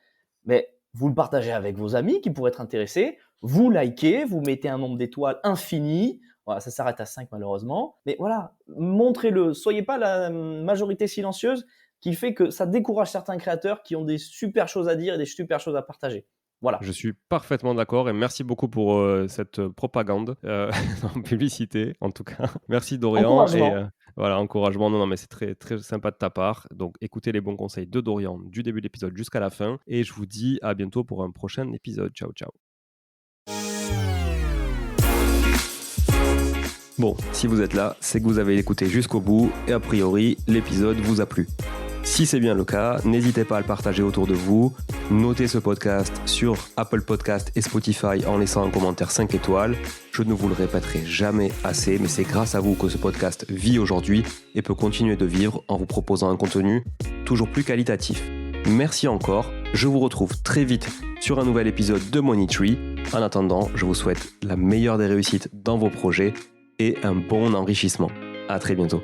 mais vous le partagez avec vos amis qui pourraient être intéressés, vous likez, vous mettez un nombre d'étoiles infini. Voilà, ça s'arrête à 5 malheureusement. Mais voilà, montrez-le. Soyez pas la majorité silencieuse qui fait que ça décourage certains créateurs qui ont des super choses à dire et des super choses à partager. Voilà. Je suis parfaitement d'accord et merci beaucoup pour cette propagande en publicité en tout cas. Merci Dorian et Encouragement. voilà, encouragement. Non, non, mais c'est très, très sympa de ta part. Donc écoutez les bons conseils de Dorian du début de l'épisode jusqu'à la fin et je vous dis à bientôt pour un prochain épisode. Ciao, ciao. Bon, si vous êtes là, c'est que vous avez écouté jusqu'au bout et a priori, l'épisode vous a plu. Si c'est bien le cas, n'hésitez pas à le partager autour de vous. Notez ce podcast sur Apple Podcast et Spotify en laissant un commentaire 5 étoiles. Je ne vous le répéterai jamais assez, mais c'est grâce à vous que ce podcast vit aujourd'hui et peut continuer de vivre en vous proposant un contenu toujours plus qualitatif. Merci encore, je vous retrouve très vite sur un nouvel épisode de Money Tree. En attendant, je vous souhaite la meilleure des réussites dans vos projets et un bon enrichissement. À très bientôt.